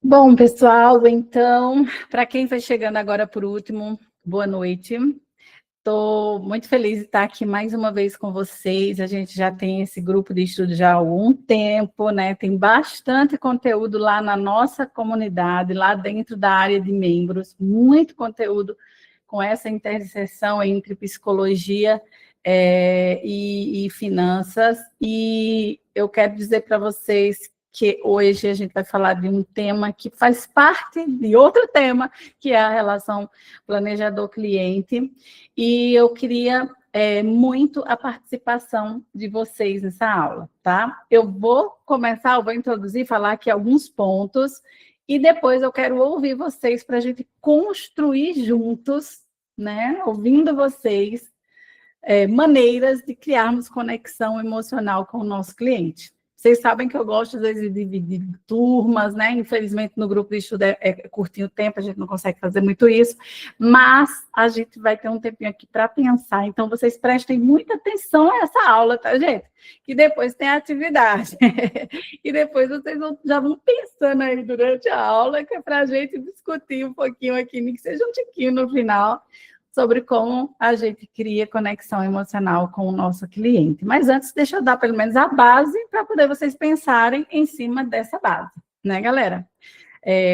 Bom, pessoal, então, para quem vai chegando agora por último, boa noite. Estou muito feliz de estar aqui mais uma vez com vocês. A gente já tem esse grupo de estudo já há algum tempo, né? Tem bastante conteúdo lá na nossa comunidade, lá dentro da área de membros, muito conteúdo com essa interseção entre psicologia e finanças. E eu quero dizer para vocês que hoje a gente vai falar de um tema que faz parte de outro tema, que é a relação planejador-cliente. E eu queria muito a participação de vocês nessa aula, tá? Eu vou introduzir, falar aqui alguns pontos, e depois eu quero ouvir vocês para a gente construir juntos, né? Ouvindo vocês, maneiras de criarmos conexão emocional com o nosso cliente. Vocês sabem que eu gosto, às vezes, de dividir turmas, né? Infelizmente, no grupo de estudo é curtinho o tempo, a gente não consegue fazer muito isso, mas a gente vai ter um tempinho aqui para pensar. Então, vocês prestem muita atenção a essa aula, tá, gente? Que depois tem a atividade. E depois vocês já vão pensando aí durante a aula, que é para a gente discutir um pouquinho aqui, nem que seja um tiquinho no final, sobre como a gente cria conexão emocional com o nosso cliente. Mas antes, deixa eu dar pelo menos a base para poder vocês pensarem em cima dessa base, né, galera?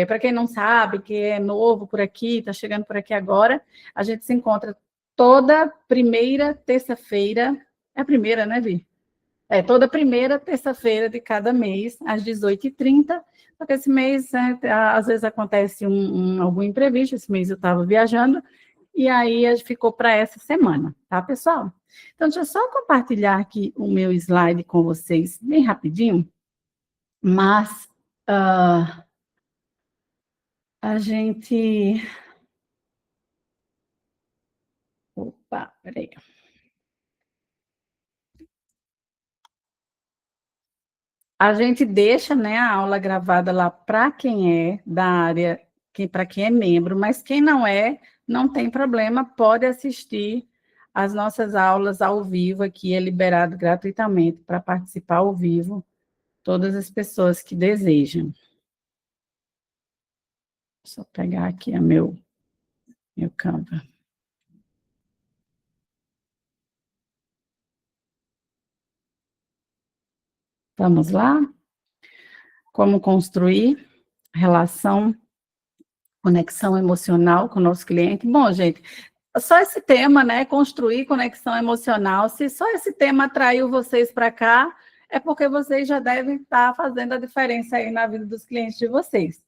Para quem não sabe, que é novo por aqui, está chegando por aqui agora, a gente se encontra toda primeira terça-feira, é a primeira, né, Vi? Toda primeira terça-feira de cada mês, às 18h30, porque esse mês, às vezes acontece algum imprevisto, esse mês eu estava viajando, e aí ficou para essa semana, tá, pessoal? Então, deixa eu só compartilhar aqui o meu slide com vocês, bem rapidinho, mas a gente... Opa, peraí. A gente deixa, né, a aula gravada lá para quem é da área, para quem é membro, mas quem não é, não tem problema, pode assistir as nossas aulas ao vivo aqui, é liberado gratuitamente para participar ao vivo, todas as pessoas que desejam. Só pegar aqui a meu Canva. Vamos lá? Como construir relação, conexão emocional com o nosso cliente? Bom, gente, só esse tema, né? Construir conexão emocional. Se só esse tema atraiu vocês para cá, é porque vocês já devem estar fazendo a diferença aí na vida dos clientes de vocês.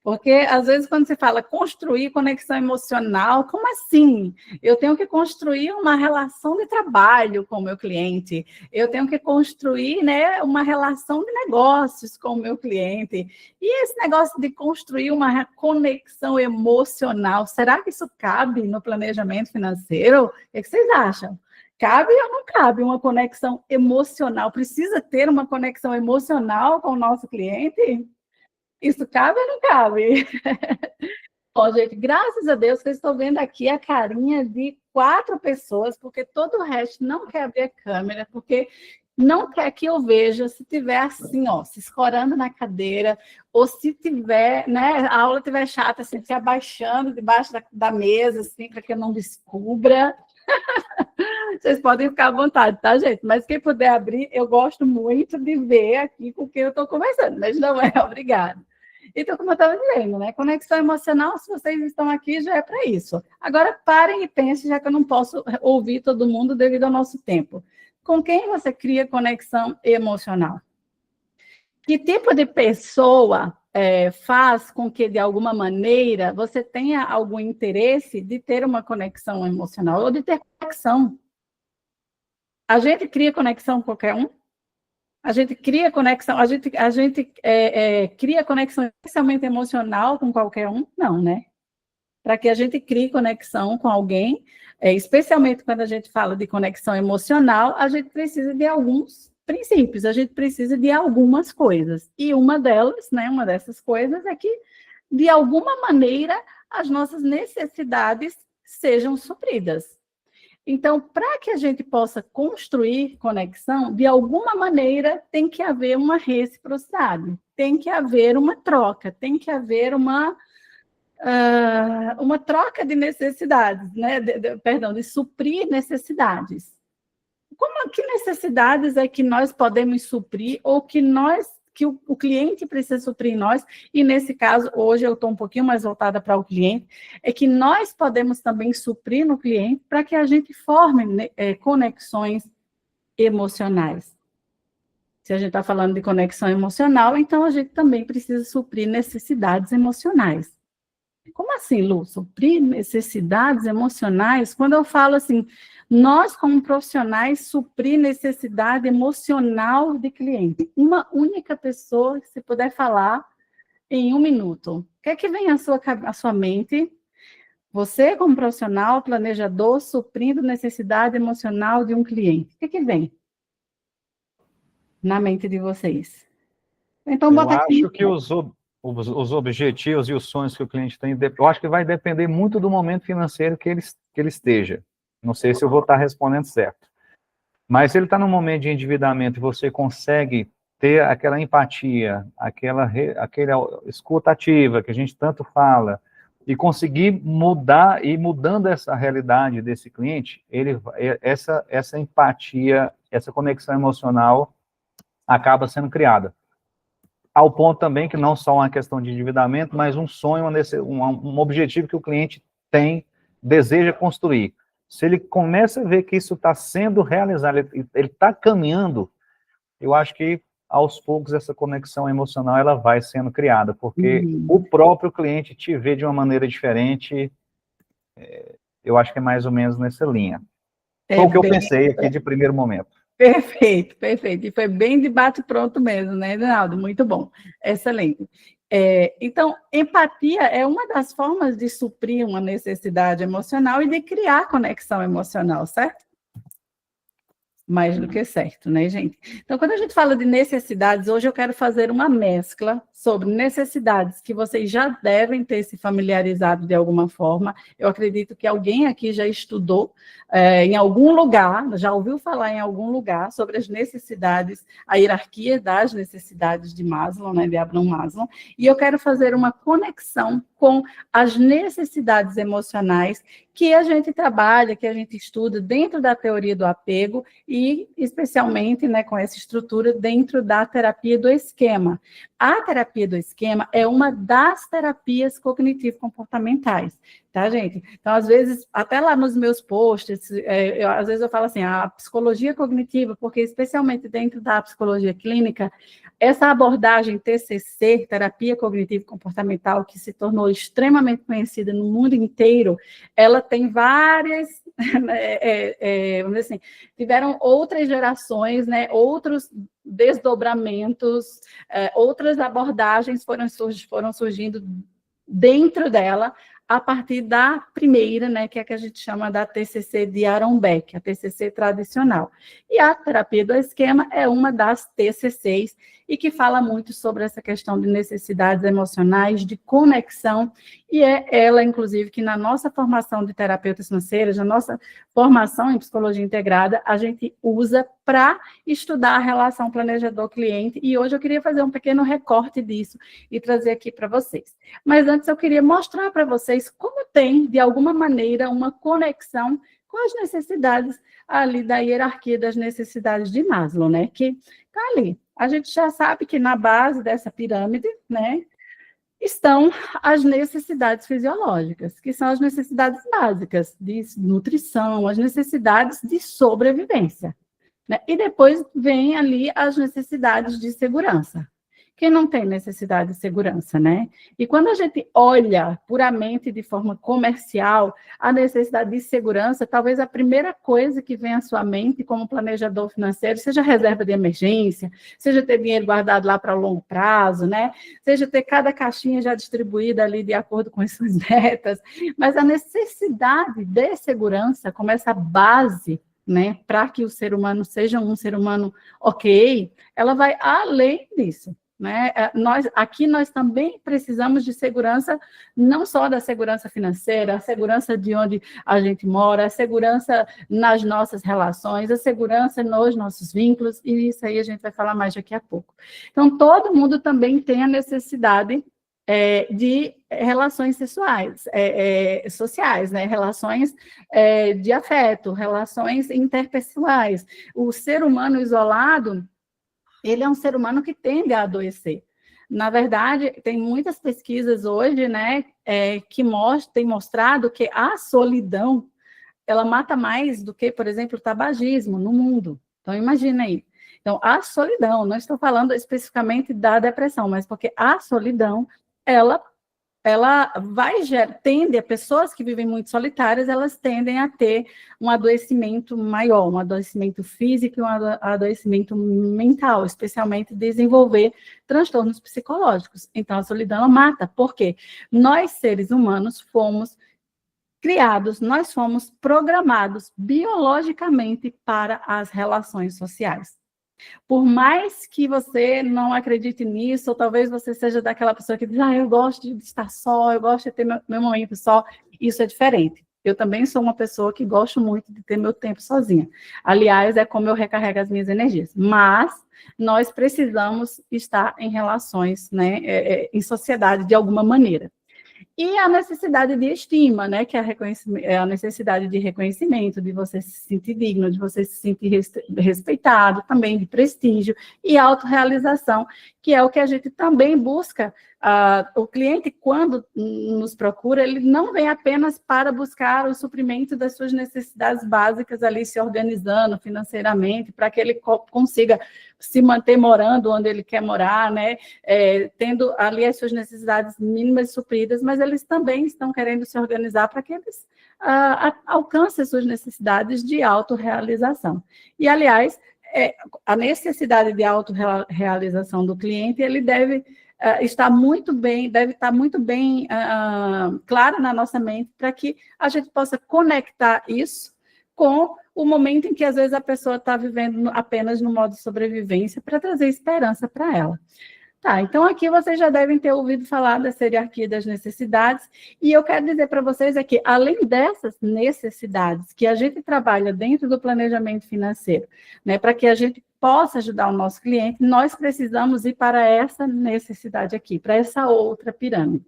Porque, às vezes, quando se fala construir conexão emocional, como assim? Eu tenho que construir uma relação de trabalho com o meu cliente, eu tenho que construir, né, uma relação de negócios com o meu cliente. E esse negócio de construir uma conexão emocional, será que isso cabe no planejamento financeiro? O que vocês acham? Cabe ou não cabe uma conexão emocional? Precisa ter uma conexão emocional com o nosso cliente? Isso cabe ou não cabe? Bom, gente, graças a Deus que eu estou vendo aqui a carinha de 4 pessoas, porque todo o resto não quer abrir a câmera, porque não quer que eu veja se tiver assim, ó, se escorando na cadeira, ou se tiver, né, a aula tiver chata, assim, se abaixando debaixo da mesa, assim, para que eu não descubra. Vocês podem ficar à vontade, tá, gente? Mas quem puder abrir, eu gosto muito de ver aqui com quem eu estou conversando, mas não é obrigado. Então, como eu estava dizendo, né? Conexão emocional, se vocês estão aqui, já é para isso. Agora, parem e pensem, já que eu não posso ouvir todo mundo devido ao nosso tempo. Com quem você cria conexão emocional? Que tipo de pessoa faz com que, de alguma maneira, você tenha algum interesse de ter uma conexão emocional ou de ter conexão? A gente cria conexão com qualquer um? A gente cria conexão, a gente cria conexão especialmente emocional com qualquer um? Não, né? Para que a gente crie conexão com alguém, especialmente quando a gente fala de conexão emocional, a gente precisa de alguns princípios, a gente precisa de algumas coisas. E uma delas, né, uma dessas coisas é que, de alguma maneira, as nossas necessidades sejam supridas. Então, para que a gente possa construir conexão, de alguma maneira tem que haver uma reciprocidade, tem que haver uma troca, tem que haver uma troca de necessidades, né? Perdão, de suprir necessidades. Que necessidades é que nós podemos suprir ou que o cliente precisa suprir em nós, e nesse caso, hoje eu estou um pouquinho mais voltada para o cliente, é que nós podemos também suprir no cliente para que a gente forme conexões emocionais. Se a gente está falando de conexão emocional, então a gente também precisa suprir necessidades emocionais. Como assim, Lu? Suprir necessidades emocionais? Quando eu falo assim, nós, como profissionais, suprir necessidade emocional de cliente. Uma única pessoa, se puder falar em 1 minuto. O que é que vem à sua mente? Você, como profissional, planejador, suprindo necessidade emocional de um cliente. O que é que vem na mente de vocês? Então, eu acho que os objetivos e os sonhos que o cliente tem, eu acho que vai depender muito do momento financeiro que ele esteja. Não sei se eu vou estar respondendo certo. Mas se ele está num momento de endividamento e você consegue ter aquela empatia, aquela escuta ativa que a gente tanto fala, e conseguir mudar, e mudando essa realidade desse cliente, essa empatia, essa conexão emocional acaba sendo criada. Ao ponto também que não só uma questão de endividamento, mas um sonho, um objetivo que o cliente tem, deseja construir. Se ele começa a ver que isso está sendo realizado, ele está caminhando, eu acho que, aos poucos, essa conexão emocional ela vai sendo criada, porque o próprio cliente te vê de uma maneira diferente, eu acho que é mais ou menos nessa linha. Foi o que eu pensei aqui de primeiro momento. Perfeito, perfeito. E foi bem de bate-pronto mesmo, né, Reinaldo? Muito bom, excelente. Então, empatia é uma das formas de suprir uma necessidade emocional e de criar conexão emocional, certo? Mais do que certo, né, gente? Então, quando a gente fala de necessidades, hoje eu quero fazer uma mescla sobre necessidades que vocês já devem ter se familiarizado de alguma forma. Eu acredito que alguém aqui já estudou em algum lugar, já ouviu falar em algum lugar sobre as necessidades, a hierarquia das necessidades de Maslow, né, de Abraham Maslow, e eu quero fazer uma conexão com as necessidades emocionais que a gente trabalha, que a gente estuda dentro da teoria do apego e, especialmente, né, com essa estrutura dentro da terapia do esquema. A terapia do esquema é uma das terapias cognitivo-comportamentais, tá, gente? Então, às vezes, até lá nos meus posts, às vezes eu falo assim, a psicologia cognitiva, porque especialmente dentro da psicologia clínica, essa abordagem TCC, terapia cognitivo-comportamental, que se tornou extremamente conhecida no mundo inteiro, ela tem várias, vamos dizer assim, tiveram outras gerações, né, outros desdobramentos, outras abordagens foram surgindo dentro dela, a partir da primeira, né, que é a que a gente chama da TCC de Aaron Beck, a TCC tradicional. E a terapia do esquema é uma das TCCs e que fala muito sobre essa questão de necessidades emocionais, de conexão, e é ela, inclusive, que na nossa formação de terapeutas financeiras, na nossa formação em psicologia integrada, a gente usa para estudar a relação planejador-cliente, e hoje eu queria fazer um pequeno recorte disso e trazer aqui para vocês. Mas antes eu queria mostrar para vocês como tem, de alguma maneira, uma conexão com as necessidades ali da hierarquia das necessidades de Maslow, né? Que está ali. A gente já sabe que na base dessa pirâmide, né, estão as necessidades fisiológicas, que são as necessidades básicas de nutrição, as necessidades de sobrevivência, né? E depois vem ali as necessidades de segurança. Quem não tem necessidade de segurança, né? E quando a gente olha puramente de forma comercial a necessidade de segurança, talvez a primeira coisa que vem à sua mente como planejador financeiro seja reserva de emergência, seja ter dinheiro guardado lá para longo prazo, né? Seja ter cada caixinha já distribuída ali de acordo com as suas metas. Mas a necessidade de segurança, como essa base, né, para que o ser humano seja um ser humano ok, ela vai além disso. né? Nós também precisamos de segurança, não só da segurança financeira, a segurança de onde a gente mora, a segurança nas nossas relações, a segurança nos nossos vínculos, e isso aí a gente vai falar mais daqui a pouco. Então, todo mundo também tem a necessidade de relações sociais, né? Relações de afeto, relações interpessoais. O ser humano isolado, ele é um ser humano que tende a adoecer. Na verdade, tem muitas pesquisas hoje, né, que têm mostrado que a solidão, ela mata mais do que, por exemplo, o tabagismo no mundo. Então, imagina aí. Então, a solidão, não estou falando especificamente da depressão, mas porque a solidão, ela tende a pessoas que vivem muito solitárias, elas tendem a ter um adoecimento maior, um adoecimento físico e um adoecimento mental, especialmente desenvolver transtornos psicológicos. Então, a solidão ela mata, porque nós, seres humanos, fomos criados, nós fomos programados biologicamente para as relações sociais. Por mais que você não acredite nisso, ou talvez você seja daquela pessoa que diz, eu gosto de estar só, eu gosto de ter meu momento só, isso é diferente. Eu também sou uma pessoa que gosto muito de ter meu tempo sozinha. Aliás, é como eu recarrego as minhas energias. Mas nós precisamos estar em relações, né, em sociedade de alguma maneira. E a necessidade de estima, né, que é a necessidade de reconhecimento, de você se sentir digno, de você se sentir respeitado, também de prestígio e autorrealização, que é o que a gente também busca. O cliente, quando nos procura, ele não vem apenas para buscar o suprimento das suas necessidades básicas ali, se organizando financeiramente, para que ele consiga se manter morando onde ele quer morar, né, tendo ali as suas necessidades mínimas supridas, mas eles também estão querendo se organizar para que eles alcancem as suas necessidades de autorrealização. E, aliás, a necessidade de autorrealização do cliente, ele deve estar muito bem clara na nossa mente para que a gente possa conectar isso com o momento em que, às vezes, a pessoa está vivendo apenas no modo sobrevivência para trazer esperança para ela. Tá, então aqui vocês já devem ter ouvido falar da hierarquia das necessidades, e eu quero dizer para vocês que, além dessas necessidades que a gente trabalha dentro do planejamento financeiro, né, para que a gente possa ajudar o nosso cliente, nós precisamos ir para essa necessidade aqui, para essa outra pirâmide,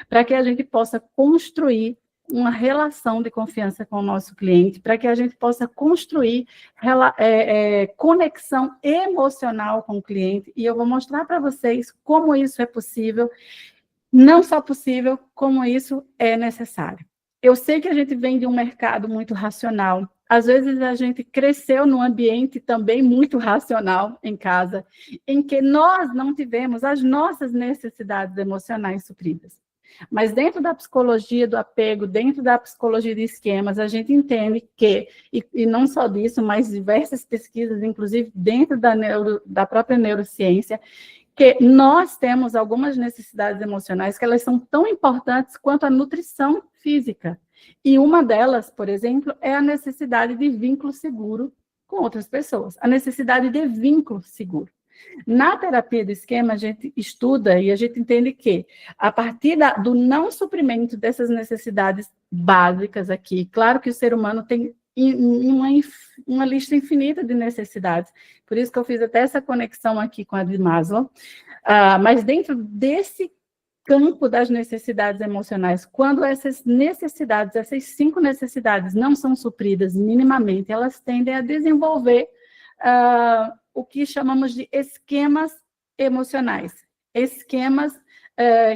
para que a gente possa construir uma relação de confiança com o nosso cliente, para que a gente possa construir conexão emocional com o cliente, e eu vou mostrar para vocês como isso é possível, não só possível, como isso é necessário. Eu sei que a gente vem de um mercado muito racional, às vezes a gente cresceu num ambiente também muito racional em casa, em que nós não tivemos as nossas necessidades emocionais supridas. Mas dentro da psicologia do apego, dentro da psicologia de esquemas, a gente entende que, e não só disso, mas diversas pesquisas, inclusive dentro da própria neurociência, que nós temos algumas necessidades emocionais que elas são tão importantes quanto a nutrição física. E uma delas, por exemplo, é a necessidade de vínculo seguro com outras pessoas, a necessidade de vínculo seguro. Na terapia do esquema, a gente estuda e a gente entende que, a partir do não suprimento dessas necessidades básicas aqui, claro que o ser humano tem uma lista infinita de necessidades, por isso que eu fiz até essa conexão aqui com a de Maslow, mas dentro desse campo das necessidades emocionais, quando essas necessidades, essas 5 necessidades não são supridas minimamente, elas tendem a desenvolver o que chamamos de esquemas emocionais. Esquemas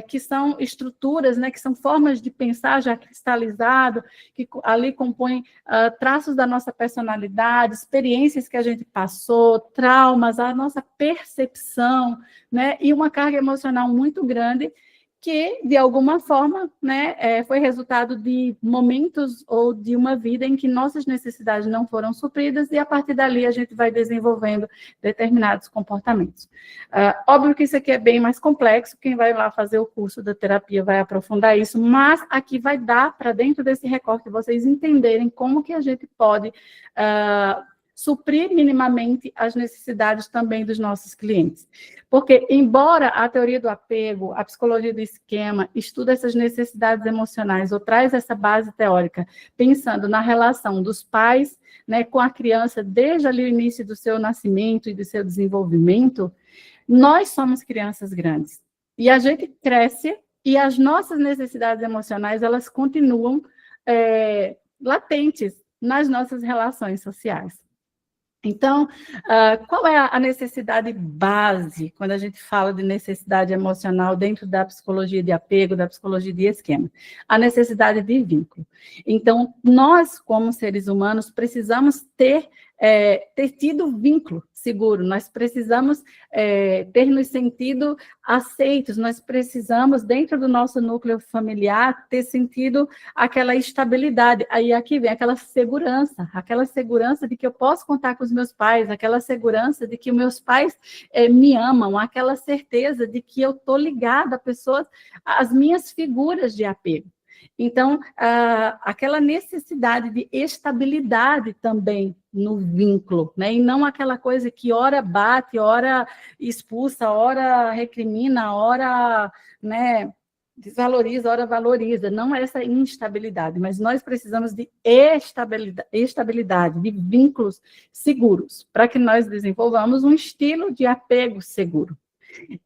que são estruturas, né, que são formas de pensar já cristalizado, que ali compõem traços da nossa personalidade, experiências que a gente passou, traumas, a nossa percepção, né, e uma carga emocional muito grande, que, de alguma forma, né, foi resultado de momentos ou de uma vida em que nossas necessidades não foram supridas, e a partir dali a gente vai desenvolvendo determinados comportamentos. Óbvio que isso aqui é bem mais complexo, quem vai lá fazer o curso da terapia vai aprofundar isso, mas aqui vai dar para, dentro desse recorte, vocês entenderem como que a gente pode suprir minimamente as necessidades também dos nossos clientes. Porque, embora a teoria do apego, a psicologia do esquema, estuda essas necessidades emocionais ou traz essa base teórica, pensando na relação dos pais, né, com a criança desde ali o início do seu nascimento e do seu desenvolvimento, nós somos crianças grandes. E a gente cresce e as nossas necessidades emocionais, elas continuam latentes nas nossas relações sociais. Então, qual é a necessidade base, quando a gente fala de necessidade emocional dentro da psicologia de apego, da psicologia de esquema? A necessidade de vínculo. Então, nós, como seres humanos, precisamos ter tido vínculo seguro, nós precisamos ter nos sentido aceitos, nós precisamos, dentro do nosso núcleo familiar, ter sentido aquela estabilidade. Aí aqui vem aquela segurança de que eu posso contar com os meus pais, aquela segurança de que meus pais me amam, aquela certeza de que eu estou ligada a pessoas, às minhas figuras de apego. Então, aquela necessidade de estabilidade também no vínculo, né? E não aquela coisa que ora bate, ora expulsa, ora recrimina, ora, né, desvaloriza, ora valoriza. Não é essa instabilidade, mas nós precisamos de estabilidade, de vínculos seguros, para que nós desenvolvamos um estilo de apego seguro.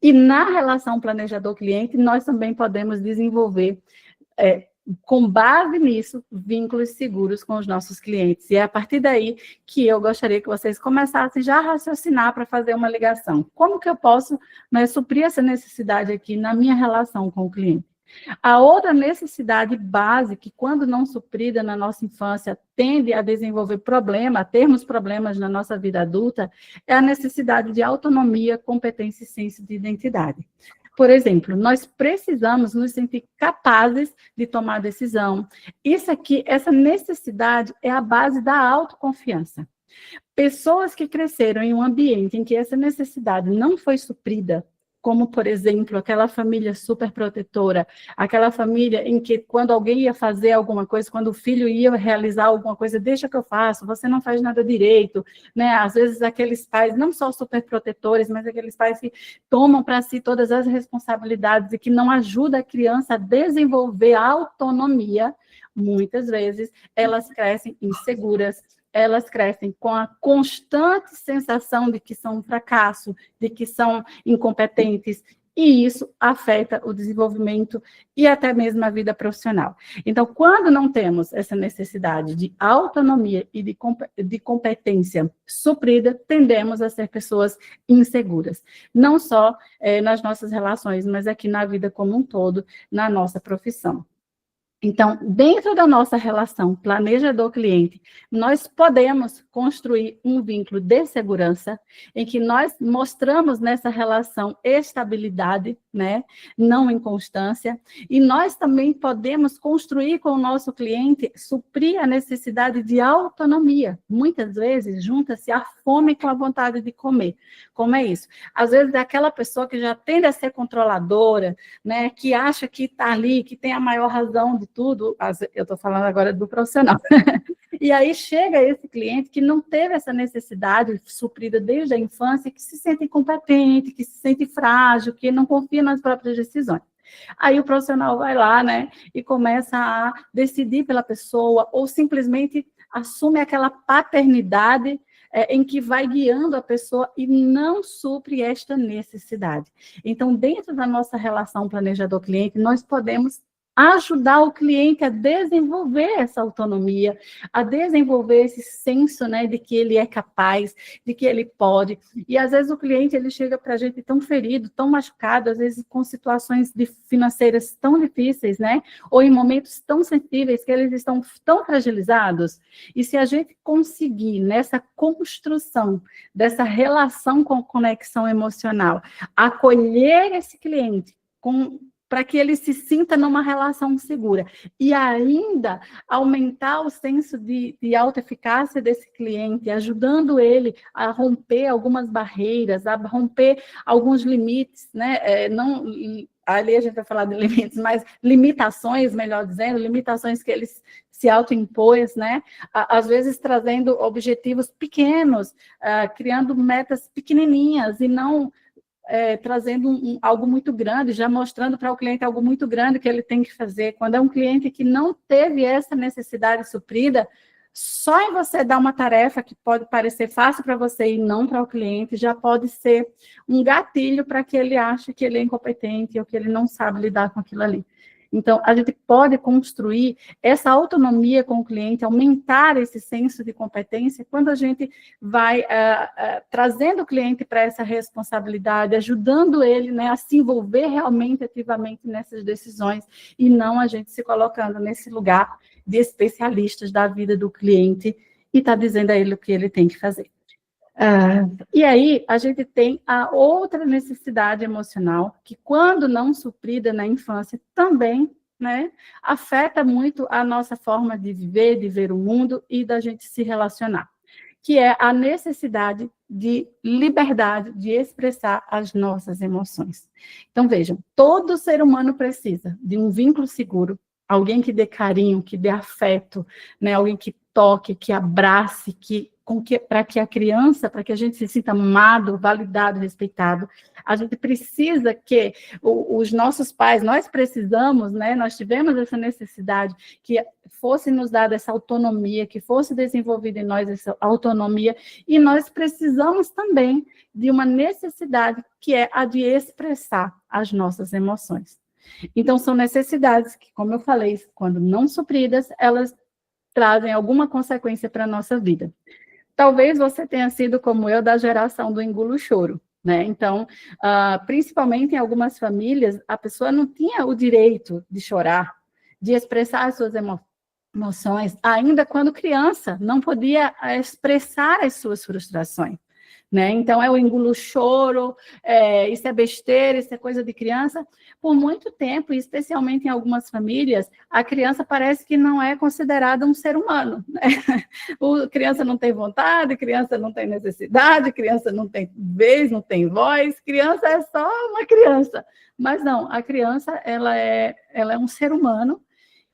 E na relação planejador-cliente, nós também podemos desenvolver com base nisso, vínculos seguros com os nossos clientes. E é a partir daí que eu gostaria que vocês começassem já a raciocinar para fazer uma ligação. Como que eu posso, né, suprir essa necessidade aqui na minha relação com o cliente? A outra necessidade base, que quando não suprida na nossa infância, tende a desenvolver a termos problemas na nossa vida adulta, é a necessidade de autonomia, competência e senso de identidade. Por exemplo, nós precisamos nos sentir capazes de tomar decisão. Essa necessidade é a base da autoconfiança. Pessoas que cresceram em um ambiente em que essa necessidade não foi suprida, como, por exemplo, aquela família super protetora, aquela família em que quando alguém ia fazer alguma coisa, quando o filho ia realizar alguma coisa, deixa que eu faço, você não faz nada direito, né? Às vezes aqueles pais, não só super protetores, mas aqueles pais que tomam para si todas as responsabilidades e que não ajudam a criança a desenvolver a autonomia, muitas vezes elas crescem inseguras, elas crescem com a constante sensação de que são um fracasso, de que são incompetentes, e isso afeta o desenvolvimento e até mesmo a vida profissional. Então, quando não temos essa necessidade de autonomia e de competência suprida, tendemos a ser pessoas inseguras, não só nas nossas relações, mas aqui na vida como um todo, na nossa profissão. Então, dentro da nossa relação planejador-cliente, nós podemos construir um vínculo de segurança em que nós mostramos nessa relação estabilidade, né, não inconstância, e nós também podemos construir com o nosso cliente, suprir a necessidade de autonomia. Muitas vezes, junta-se a fome com a vontade de comer. Como é isso? Às vezes, é aquela pessoa que já tende a ser controladora, né, que acha que está ali, que tem a maior razão de tudo, eu estou falando agora do profissional, e aí chega esse cliente que não teve essa necessidade suprida desde a infância, que se sente incompetente, que se sente frágil, que não confia nas próprias decisões. Aí o profissional vai lá, né, e começa a decidir pela pessoa, ou simplesmente assume aquela paternidade em que vai guiando a pessoa e não supre esta necessidade. Então, dentro da nossa relação planejador-cliente, nós podemos ajudar o cliente a desenvolver essa autonomia, a desenvolver esse senso, né, de que ele é capaz, de que ele pode. E, às vezes, o cliente ele chega para a gente tão ferido, tão machucado, às vezes com situações financeiras tão difíceis, né, ou em momentos tão sensíveis que eles estão tão fragilizados. E se a gente conseguir, nessa construção dessa relação com conexão emocional, acolher esse cliente para que ele se sinta numa relação segura. E ainda aumentar o senso de autoeficácia desse cliente, ajudando ele a romper algumas barreiras, a romper alguns limites, né? ali a gente vai falar de limites, mas limitações, melhor dizendo, limitações que eles se autoimpôs, né? Às vezes trazendo objetivos pequenos, criando metas pequenininhas e não trazendo algo muito grande, já mostrando para o cliente algo muito grande que ele tem que fazer. Quando é um cliente que não teve essa necessidade suprida, só em você dar uma tarefa que pode parecer fácil para você e não para o cliente, já pode ser um gatilho para que ele ache que ele é incompetente ou que ele não sabe lidar com aquilo ali. Então, a gente pode construir essa autonomia com o cliente, aumentar esse senso de competência, quando a gente vai trazendo o cliente para essa responsabilidade, ajudando ele, né, a se envolver realmente, ativamente nessas decisões, e não a gente se colocando nesse lugar de especialistas da vida do cliente e está dizendo a ele o que ele tem que fazer. E aí, a gente tem a outra necessidade emocional, que quando não suprida na infância, também, né, afeta muito a nossa forma de viver, de ver o mundo e da gente se relacionar, que é a necessidade de liberdade, de expressar as nossas emoções. Então, vejam, todo ser humano precisa de um vínculo seguro, alguém que dê carinho, que dê afeto, né, alguém que toque, que abrace, para que a criança, para que a gente se sinta amado, validado, respeitado, a gente precisa que os nossos pais, nós precisamos, né, nós tivemos essa necessidade, que fosse nos dada essa autonomia, que fosse desenvolvida em nós essa autonomia, e nós precisamos também de uma necessidade que é a de expressar as nossas emoções. Então, são necessidades que, como eu falei, quando não supridas, elas trazem alguma consequência para a nossa vida. Talvez você tenha sido, como eu, da geração do engulo choro, né? Então, principalmente em algumas famílias, a pessoa não tinha o direito de chorar, de expressar as suas emoções, ainda quando criança, não podia expressar as suas frustrações, né? Então, é o engulo choro, isso é besteira, isso é coisa de criança. Por muito tempo, e especialmente em algumas famílias, a criança parece que não é considerada um ser humano, né? A criança não tem vontade, criança não tem necessidade, criança não tem vez, não tem voz, criança é só uma criança. Mas não, a criança ela é um ser humano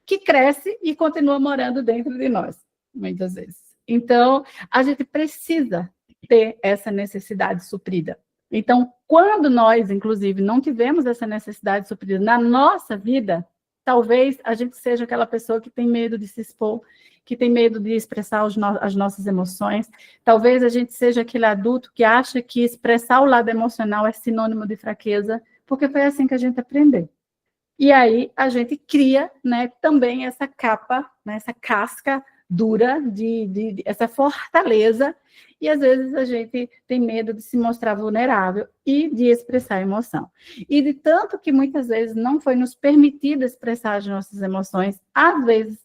que cresce e continua morando dentro de nós, muitas vezes. Então, a gente precisa ter essa necessidade suprida. Então, quando nós, inclusive, não tivemos essa necessidade suprida na nossa vida, talvez a gente seja aquela pessoa que tem medo de se expor, que tem medo de expressar as nossas emoções. Talvez a gente seja aquele adulto que acha que expressar o lado emocional é sinônimo de fraqueza, porque foi assim que a gente aprendeu. E aí a gente cria, né, também essa capa, né, essa casca dura, de essa fortaleza, e às vezes a gente tem medo de se mostrar vulnerável e de expressar a emoção. E de tanto que muitas vezes não foi nos permitido expressar as nossas emoções, às vezes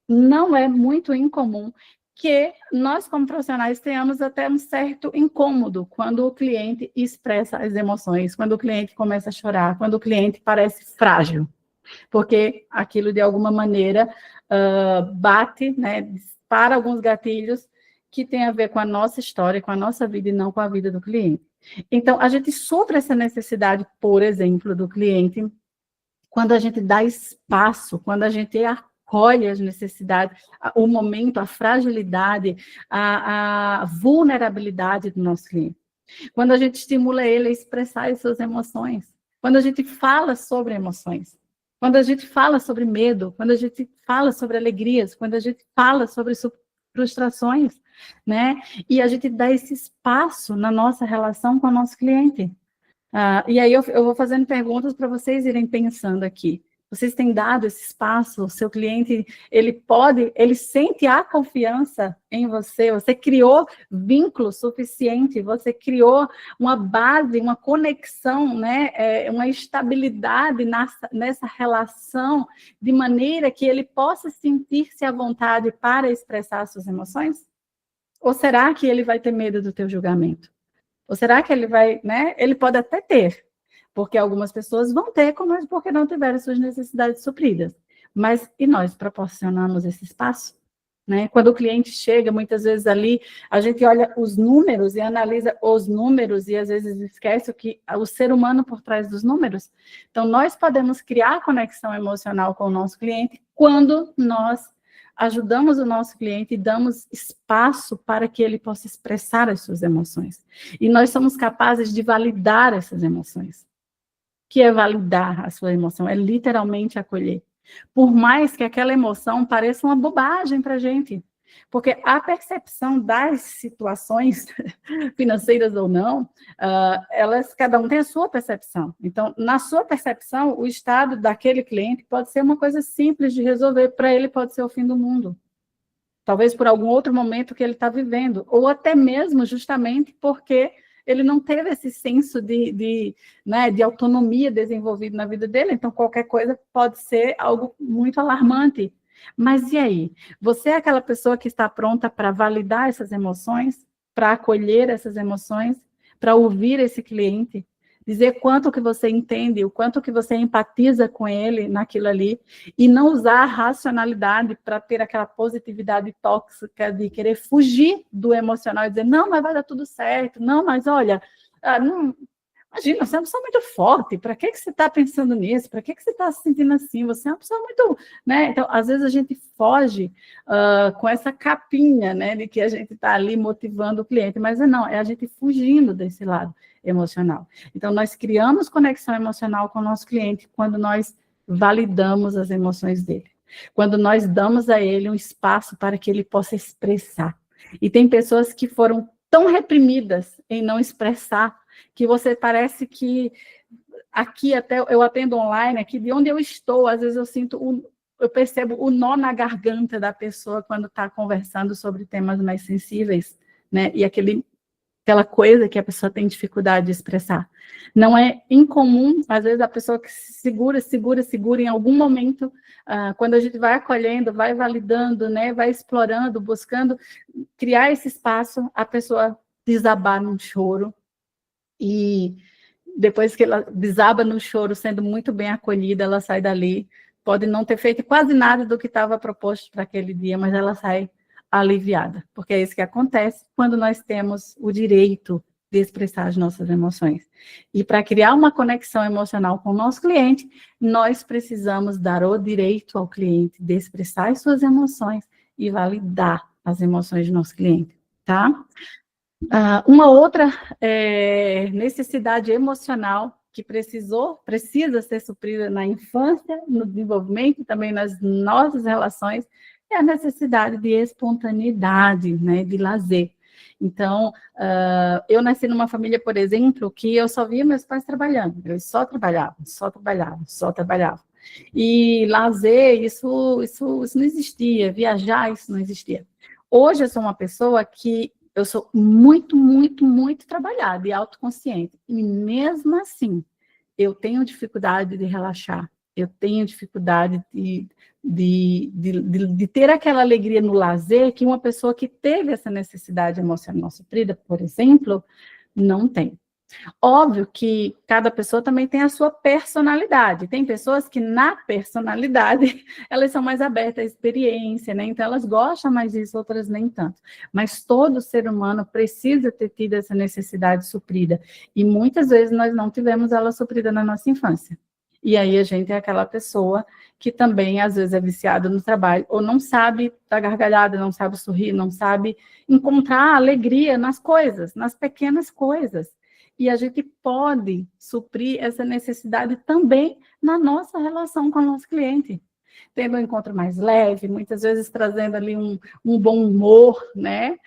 não é muito incomum que nós, como profissionais, tenhamos até um certo incômodo quando o cliente expressa as emoções, quando o cliente começa a chorar, quando o cliente parece frágil, porque aquilo, de alguma maneira, bate, né, dispara alguns gatilhos que tem a ver com a nossa história, com a nossa vida e não com a vida do cliente. Então, a gente supra essa necessidade, por exemplo, do cliente, quando a gente dá espaço, quando a gente acolhe as necessidades, o momento, a fragilidade, a vulnerabilidade do nosso cliente. Quando a gente estimula ele a expressar as suas emoções, quando a gente fala sobre emoções, quando a gente fala sobre medo, quando a gente fala sobre alegrias, quando a gente fala sobre frustrações, né? E a gente dá esse espaço na nossa relação com o nosso cliente. E aí eu vou fazendo perguntas para vocês irem pensando aqui. Vocês têm dado esse espaço? O seu cliente, ele sente a confiança em você, você criou vínculo suficiente, você criou uma base, uma conexão, né? Uma estabilidade nessa relação, de maneira que ele possa sentir-se à vontade para expressar as suas emoções? Ou será que ele vai ter medo do teu julgamento? Ou será que ele vai, né? Ele pode até ter, porque algumas pessoas vão ter, porque não tiveram suas necessidades supridas. Mas, e nós proporcionamos esse espaço? né? Quando o cliente chega, muitas vezes ali, a gente olha os números e analisa os números e às vezes esquece o ser humano por trás dos números. Então, nós podemos criar conexão emocional com o nosso cliente quando nós ajudamos o nosso cliente e damos espaço para que ele possa expressar as suas emoções. E nós somos capazes de validar essas emoções. O que é validar a sua emoção? É literalmente acolher. Por mais que aquela emoção pareça uma bobagem para a gente. Porque a percepção das situações, financeiras ou não, cada um tem a sua percepção. Então, na sua percepção, o estado daquele cliente pode ser uma coisa simples de resolver, para ele pode ser o fim do mundo. Talvez por algum outro momento que ele está vivendo, ou até mesmo justamente porque ele não teve esse senso de autonomia desenvolvido na vida dele, então qualquer coisa pode ser algo muito alarmante. Mas e aí? Você é aquela pessoa que está pronta para validar essas emoções, para acolher essas emoções, para ouvir esse cliente, dizer quanto que você entende, o quanto que você empatiza com ele naquilo ali, e não usar a racionalidade para ter aquela positividade tóxica de querer fugir do emocional e dizer, não, mas vai dar tudo certo, não, mas olha, não, imagina, você é uma pessoa muito forte, para que você está pensando nisso? Para que você está se sentindo assim? Você é uma pessoa muito, né? Então, às vezes a gente foge com essa capinha, né, de que a gente está ali motivando o cliente, mas não, é a gente fugindo desse lado emocional. Então, nós criamos conexão emocional com o nosso cliente quando nós validamos as emoções dele, quando nós damos a ele um espaço para que ele possa expressar. E tem pessoas que foram tão reprimidas em não expressar, que você parece que aqui até eu atendo online, aqui de onde eu estou, às vezes eu percebo o nó na garganta da pessoa quando está conversando sobre temas mais sensíveis, né? E aquela coisa que a pessoa tem dificuldade de expressar. Não é incomum, às vezes, a pessoa que se segura, em algum momento, quando a gente vai acolhendo, vai validando, né, vai explorando, buscando criar esse espaço, a pessoa desabar num choro, e depois que ela desaba no choro, sendo muito bem acolhida, ela sai dali, pode não ter feito quase nada do que estava proposto para aquele dia, mas ela sai aliviada, porque é isso que acontece quando nós temos o direito de expressar as nossas emoções. E para criar uma conexão emocional com o nosso cliente, nós precisamos dar o direito ao cliente de expressar as suas emoções e validar as emoções do nosso cliente, tá? Uma outra necessidade emocional que precisa ser suprida na infância, no desenvolvimento e também nas nossas relações, é a necessidade de espontaneidade, né, de lazer. Então, eu nasci numa família, por exemplo, que eu só via meus pais trabalhando, eles só trabalhavam. E lazer, isso não existia, viajar, isso não existia. Hoje eu sou uma pessoa que eu sou muito, muito, muito trabalhada e autoconsciente. E mesmo assim, eu tenho dificuldade de relaxar. Eu tenho dificuldade de ter aquela alegria no lazer que uma pessoa que teve essa necessidade emocional suprida, por exemplo, não tem. Óbvio que cada pessoa também tem a sua personalidade. Tem pessoas que, na personalidade, elas são mais abertas à experiência, né? Então, elas gostam mais disso, outras nem tanto. Mas todo ser humano precisa ter tido essa necessidade suprida. E muitas vezes nós não tivemos ela suprida na nossa infância. E aí a gente é aquela pessoa que também, às vezes, é viciada no trabalho, ou não sabe dar gargalhada, não sabe sorrir, não sabe encontrar alegria nas coisas, nas pequenas coisas. E a gente pode suprir essa necessidade também na nossa relação com o nosso cliente. Tendo um encontro mais leve, muitas vezes trazendo ali um bom humor, né?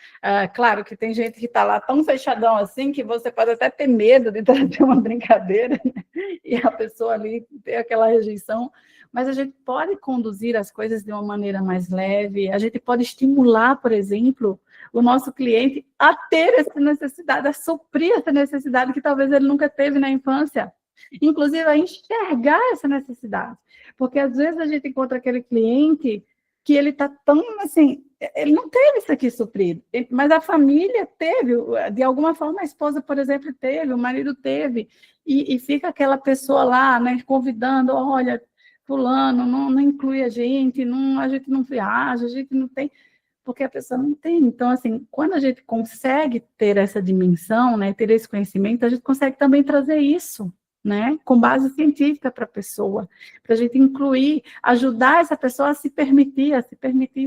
Claro que tem gente que está lá tão fechadão assim, que você pode até ter medo de trazer uma brincadeira, né? E a pessoa ali ter aquela rejeição, mas a gente pode conduzir as coisas de uma maneira mais leve, a gente pode estimular, por exemplo, o nosso cliente a ter essa necessidade, a suprir essa necessidade que talvez ele nunca teve na infância. Inclusive, a enxergar essa necessidade. Porque, às vezes, a gente encontra aquele cliente que ele está tão, assim, ele não teve isso aqui suprido, mas a família teve, de alguma forma, a esposa, por exemplo, teve, o marido teve, e fica aquela pessoa lá, né, convidando, olha, fulano, não inclui a gente não viaja, a gente não tem... porque a pessoa não tem. Então, assim, quando a gente consegue ter essa dimensão, né, ter esse conhecimento, a gente consegue também trazer isso, né, com base científica para a pessoa, para a gente incluir, ajudar essa pessoa a se permitir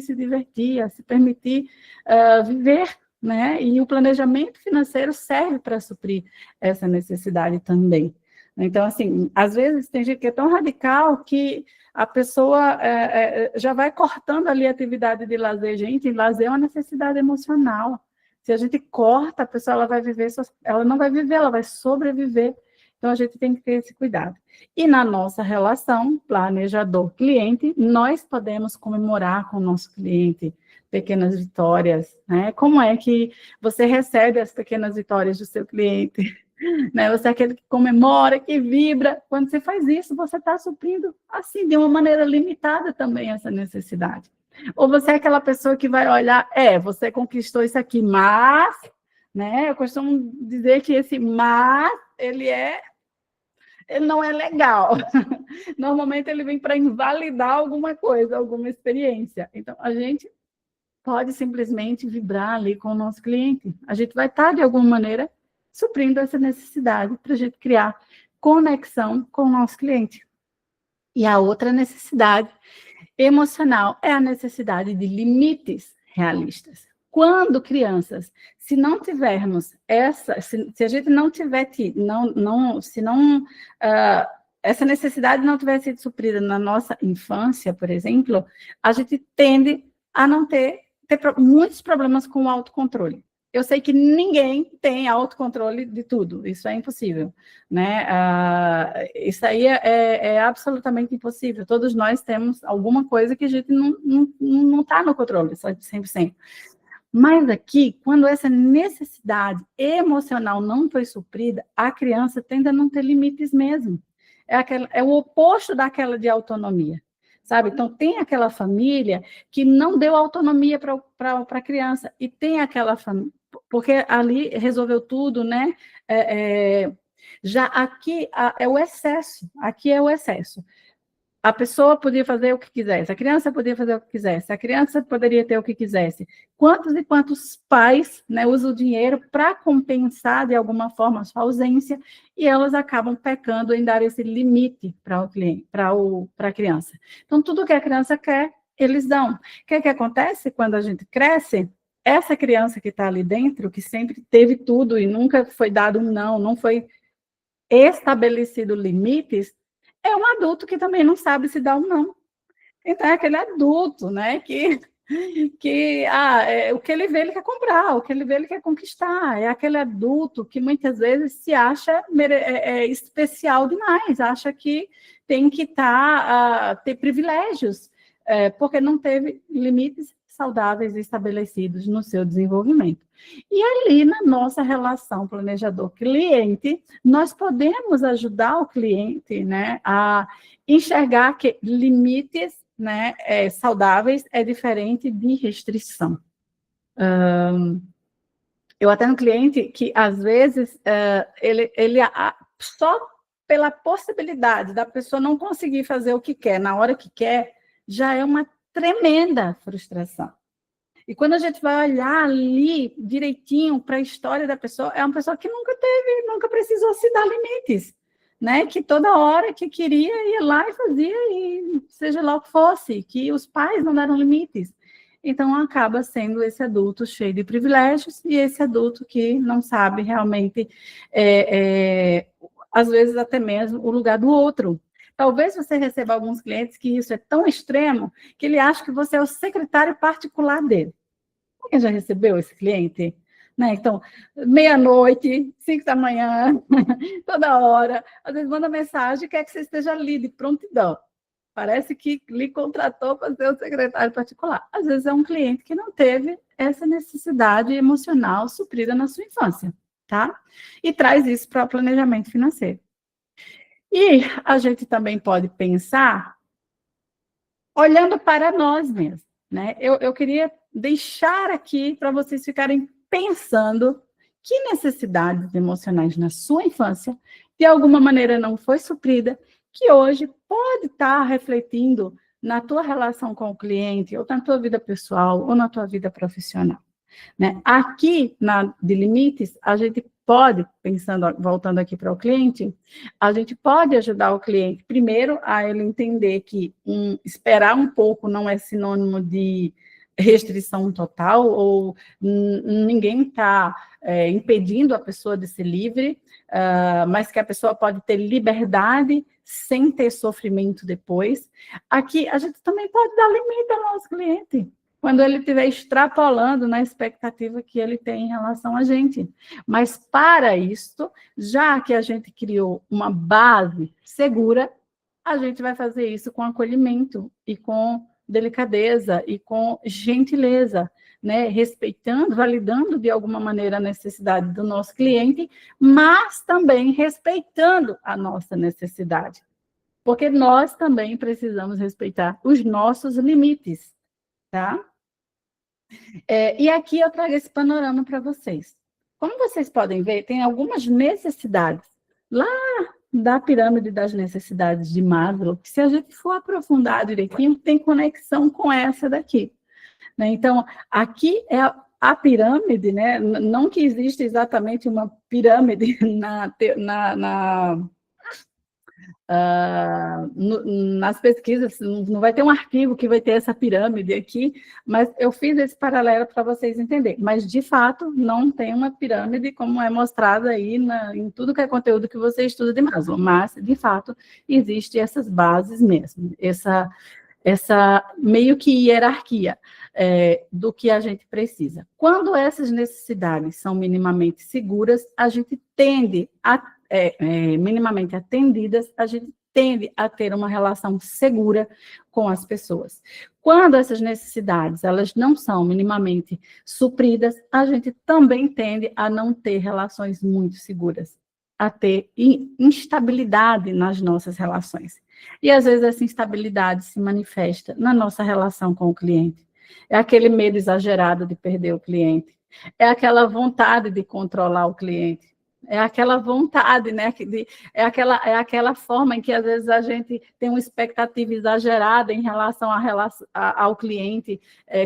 se divertir, a se permitir viver, né, e o planejamento financeiro serve para suprir essa necessidade também. Então, assim, às vezes tem gente que é tão radical que a pessoa já vai cortando ali a atividade de lazer. Gente, lazer é uma necessidade emocional. Se a gente corta, a pessoa ela vai viver, ela não vai viver, ela vai sobreviver. Então, a gente tem que ter esse cuidado. E na nossa relação, planejador-cliente, nós podemos comemorar com o nosso cliente pequenas vitórias, né? Como é que você recebe as pequenas vitórias do seu cliente? Né? Você é aquele que comemora, que vibra. Quando você faz isso, você está suprindo, assim, de uma maneira limitada também essa necessidade. Ou você é aquela pessoa que vai olhar, você conquistou isso aqui, mas, né? Eu costumo dizer que esse mas, ele não é legal. Normalmente ele vem para invalidar alguma coisa, alguma experiência. Então, a gente pode simplesmente vibrar ali com o nosso cliente. A gente vai estar, de alguma maneira, suprindo essa necessidade para a gente criar conexão com o nosso cliente. E a outra necessidade emocional é a necessidade de limites realistas. Quando crianças, se não tivermos se a gente não tiver essa necessidade não tiver sido suprida na nossa infância, por exemplo, a gente tende a não ter muitos problemas com o autocontrole. Eu sei que ninguém tem autocontrole de tudo, isso é impossível, né? Isso aí é absolutamente impossível. Todos nós temos alguma coisa que a gente não está no controle, 100%. Mas aqui, quando essa necessidade emocional não foi suprida, a criança tende a não ter limites mesmo. É o oposto daquela de autonomia. Sabe? Então, tem aquela família que não deu autonomia para a criança, e tem aquela família, porque ali resolveu tudo, né? Já aqui é o excesso, aqui é o excesso. A pessoa podia fazer o que quisesse, a criança podia fazer o que quisesse, a criança poderia ter o que quisesse. Quantos e quantos pais, né, usam o dinheiro para compensar de alguma forma a sua ausência, e elas acabam pecando em dar esse limite para o cliente, para a criança. Então, tudo que a criança quer, eles dão. O que acontece quando a gente cresce? Essa criança que está ali dentro, que sempre teve tudo e nunca foi dado um não foi estabelecido limites, é um adulto que também não sabe se dar um não. Então, é aquele adulto, né, o que ele vê, ele quer comprar, o que ele vê, ele quer conquistar. É aquele adulto que muitas vezes se acha especial demais, acha que tem que ter privilégios, porque não teve limites saudáveis estabelecidos no seu desenvolvimento. E ali, na nossa relação planejador-cliente, nós podemos ajudar o cliente, né, a enxergar que limites, né, saudáveis é diferente de restrição. Eu atendo um cliente que, às vezes, ele só pela possibilidade da pessoa não conseguir fazer o que quer na hora que quer, já é uma tremenda frustração. E quando a gente vai olhar ali direitinho para a história da pessoa, é uma pessoa que nunca precisou se dar limites, né? Que toda hora que queria ia lá e fazia, e seja lá o que fosse, que os pais não deram limites. Então, acaba sendo esse adulto cheio de privilégios e esse adulto que não sabe realmente, às vezes até mesmo, o lugar do outro. Talvez você receba alguns clientes que isso é tão extremo que ele acha que você é o secretário particular dele. Quem já recebeu esse cliente? Né? Então, meia-noite, 5 da manhã, toda hora, às vezes manda mensagem e quer que você esteja ali, de prontidão. Parece que lhe contratou para ser o secretário particular. Às vezes é um cliente que não teve essa necessidade emocional suprida na sua infância, tá? E traz isso para o planejamento financeiro. E a gente também pode pensar olhando para nós mesmos, né? Eu queria deixar aqui para vocês ficarem pensando que necessidades emocionais na sua infância, de alguma maneira não foi suprida, que hoje pode estar refletindo na tua relação com o cliente, ou na tua vida pessoal, ou na tua vida profissional, né? Aqui, de limites, a gente pode, voltando aqui para o cliente, a gente pode ajudar o cliente, primeiro, a ele entender que esperar um pouco não é sinônimo de restrição total, ou ninguém está impedindo a pessoa de ser livre, mas que a pessoa pode ter liberdade sem ter sofrimento depois. Aqui, a gente também pode dar limite ao nosso cliente, quando ele estiver extrapolando na expectativa que ele tem em relação a gente. Mas, para isso, já que a gente criou uma base segura, a gente vai fazer isso com acolhimento e com delicadeza e com gentileza, né? Respeitando, validando de alguma maneira a necessidade do nosso cliente, mas também respeitando a nossa necessidade. Porque nós também precisamos respeitar os nossos limites, tá? E aqui eu trago esse panorama para vocês. Como vocês podem ver, tem algumas necessidades lá da pirâmide das necessidades de Maslow, que se a gente for aprofundar direitinho, tem conexão com essa daqui, né? Então, aqui é a pirâmide, né? Não que exista exatamente uma pirâmide nas pesquisas, não vai ter um arquivo que vai ter essa pirâmide aqui, mas eu fiz esse paralelo para vocês entenderem. Mas, de fato, não tem uma pirâmide como é mostrada aí em tudo que é conteúdo que você estuda de Maslow, mas, de fato, existem essas bases mesmo, essa meio que hierarquia do que a gente precisa. Quando essas necessidades são minimamente seguras, a gente tende minimamente atendidas, a gente tende a ter uma relação segura com as pessoas. Quando essas necessidades elas não são minimamente supridas, a gente também tende a não ter relações muito seguras, a ter instabilidade nas nossas relações. E, às vezes, essa instabilidade se manifesta na nossa relação com o cliente. É aquele medo exagerado de perder o cliente. É aquela vontade de controlar o cliente. É aquela vontade, né? É aquela forma em que, às vezes, a gente tem uma expectativa exagerada em relação ao cliente,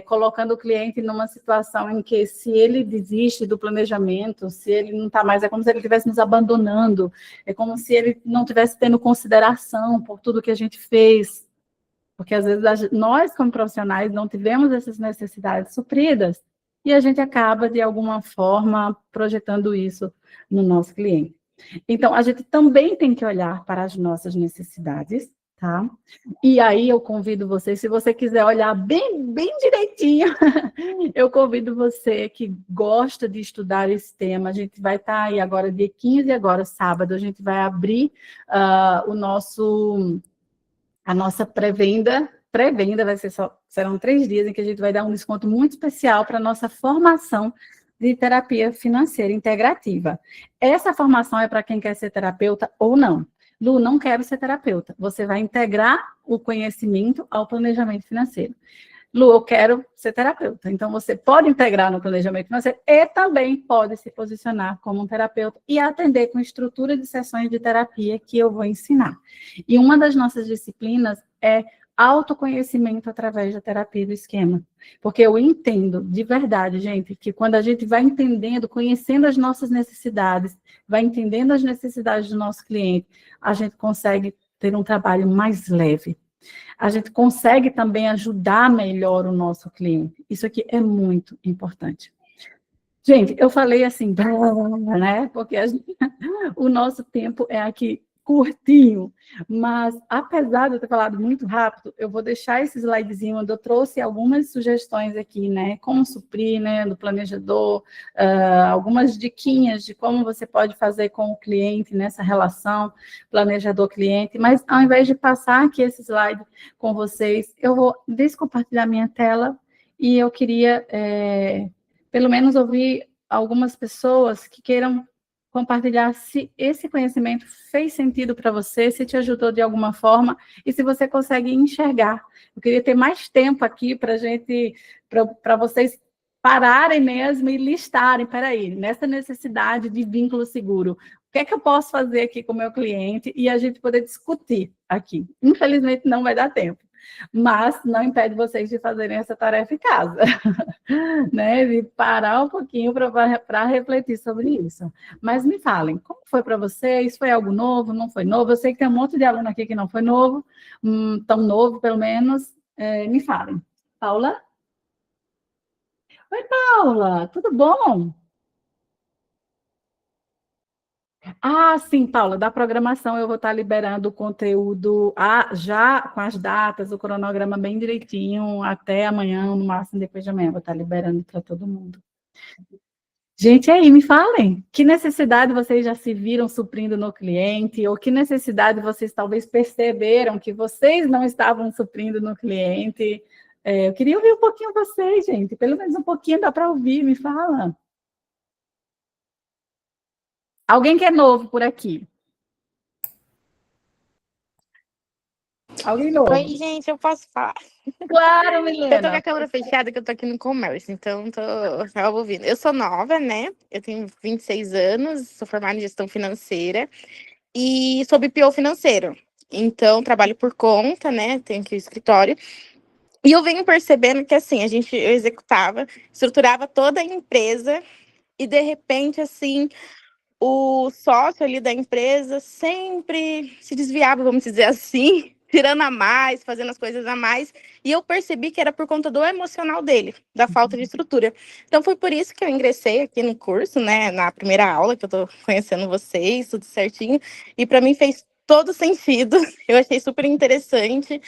colocando o cliente numa situação em que, se ele desiste do planejamento, se ele não está mais, é como se ele estivesse nos abandonando, é como se ele não estivesse tendo consideração por tudo que a gente fez. Porque, às vezes, nós, como profissionais, não tivemos essas necessidades supridas, e a gente acaba, de alguma forma, projetando isso no nosso cliente. Então, a gente também tem que olhar para as nossas necessidades, tá? E aí eu convido você, se você quiser olhar bem direitinho, eu convido você que gosta de estudar esse tema. A gente vai estar aí agora, dia 15, agora sábado, a gente vai abrir a nossa pré-venda serão 3 dias em que a gente vai dar um desconto muito especial para a nossa formação de terapia financeira integrativa. Essa formação é para quem quer ser terapeuta ou não. Lu, não quero ser terapeuta. Você vai integrar o conhecimento ao planejamento financeiro. Lu, eu quero ser terapeuta. Então, você pode integrar no planejamento financeiro e também pode se posicionar como um terapeuta e atender com estrutura de sessões de terapia que eu vou ensinar. E uma das nossas disciplinas é autoconhecimento através da terapia do esquema. Porque eu entendo, de verdade, gente, que quando a gente vai entendendo, conhecendo as nossas necessidades, vai entendendo as necessidades do nosso cliente, a gente consegue ter um trabalho mais leve. A gente consegue também ajudar melhor o nosso cliente. Isso aqui é muito importante. Gente, eu falei assim, né? Porque o nosso tempo é aqui curtinho, mas apesar de eu ter falado muito rápido, eu vou deixar esse slidezinho onde eu trouxe algumas sugestões aqui, né? Como suprir, né? Do planejador, algumas diquinhas de como você pode fazer com o cliente nessa relação planejador-cliente, mas ao invés de passar aqui esse slide com vocês, eu vou descompartilhar minha tela e eu queria, pelo menos, ouvir algumas pessoas que queiram compartilhar se esse conhecimento fez sentido para você, se te ajudou de alguma forma e se você consegue enxergar. Eu queria ter mais tempo aqui para vocês pararem mesmo e listarem, peraí, nessa necessidade de vínculo seguro, o que é que eu posso fazer aqui com o meu cliente e a gente poder discutir aqui. Infelizmente, não vai dar tempo. mas não impede vocês de fazerem essa tarefa em casa, né? De parar um pouquinho para refletir sobre isso. Mas me falem, como foi para vocês? Foi algo novo? Não foi novo? Eu sei que tem um monte de aluno aqui que não foi novo, tão novo pelo menos. Me falem. Paula? Oi, Paula, tudo bom? Ah, sim, Paula, da programação eu vou estar liberando o conteúdo já com as datas, o cronograma bem direitinho, até amanhã, no máximo depois de amanhã, vou estar liberando para todo mundo. Gente, aí, me falem, que necessidade vocês já se viram suprindo no cliente, ou que necessidade vocês talvez perceberam que vocês não estavam suprindo no cliente? Eu queria ouvir um pouquinho vocês, gente, pelo menos um pouquinho dá para ouvir, me fala. Alguém que é novo por aqui? Alguém Oi, novo? gente, eu posso falar? Claro, Eu tô com Milena. a câmera fechada, que eu tô aqui no comércio, então tava ouvindo. Eu sou nova, né? Eu tenho 26 anos, sou formada em gestão financeira e sou BPO financeiro. Então, trabalho por conta, né? Tenho aqui o escritório. E eu venho percebendo que, assim, eu executava, estruturava toda a empresa e, de repente, assim, o sócio ali da empresa sempre se desviava, vamos dizer assim, tirando a mais, fazendo as coisas a mais. E eu percebi que era por conta do emocional dele, da falta de estrutura. Então foi por isso que eu ingressei aqui no curso, né, na primeira aula que eu tô conhecendo vocês, tudo certinho. E para mim fez todo sentido. Eu achei super interessante.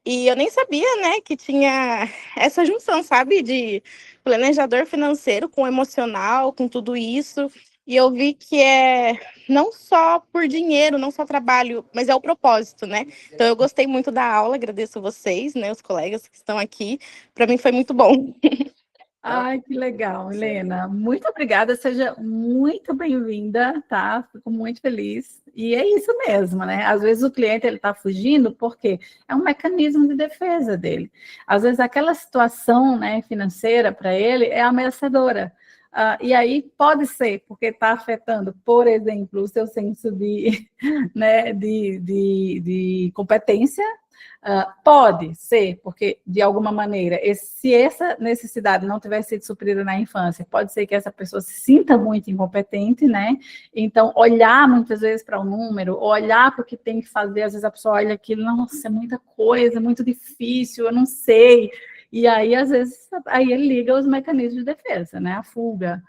E eu nem sabia, né, que tinha essa junção, sabe, de planejador financeiro com emocional, com tudo isso. E eu vi que é não só por dinheiro, não só trabalho, mas é o propósito, né? Então eu gostei muito da aula, agradeço vocês, né, os colegas que estão aqui. Para mim foi muito bom. Ai, que legal, Helena. Muito obrigada, seja muito bem-vinda, tá? Fico muito feliz. E é isso mesmo, né? Às vezes o cliente ele está fugindo porque é um mecanismo de defesa dele. Às vezes aquela situação, né, financeira para ele é ameaçadora. E aí pode ser porque está afetando, por exemplo, o seu senso de, né, de competência. Pode ser, porque de alguma maneira, se essa necessidade não tivesse sido suprida na infância, pode ser que essa pessoa se sinta muito incompetente, né? Então, olhar muitas vezes para o número, olhar para o que tem que fazer, às vezes a pessoa olha aquilo, nossa, é muita coisa, é muito difícil, eu não sei. E aí, às vezes, aí ele liga os mecanismos de defesa, né? A fuga.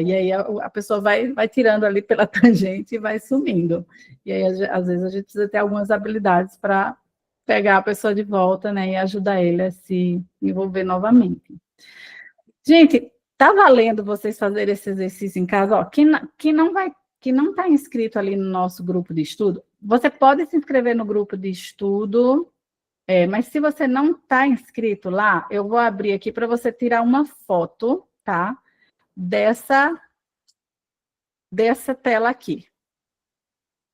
E aí a pessoa vai tirando ali pela tangente e vai sumindo. E aí, às vezes, a gente precisa ter algumas habilidades para pegar a pessoa de volta, né, e ajudar ele a se envolver novamente. Gente, tá valendo vocês fazerem esse exercício em casa? Ó, que não está inscrito ali no nosso grupo de estudo, você pode se inscrever no grupo de estudo, mas se você não está inscrito lá, eu vou abrir aqui para você tirar uma foto, tá? Dessa tela aqui,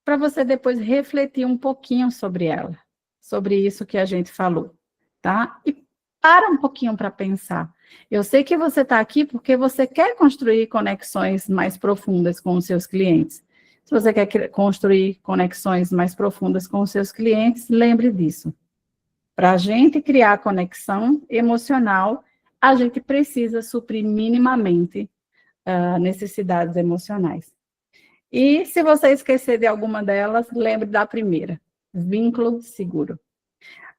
para você depois refletir um pouquinho sobre ela, sobre isso que a gente falou, tá? E para um pouquinho para pensar. Eu sei que você está aqui porque você quer construir conexões mais profundas com os seus clientes. Se você quer construir conexões mais profundas com os seus clientes, lembre disso. Para a gente criar conexão emocional, a gente precisa suprir minimamente necessidades emocionais. E se você esquecer de alguma delas, lembre da primeira, vínculo seguro.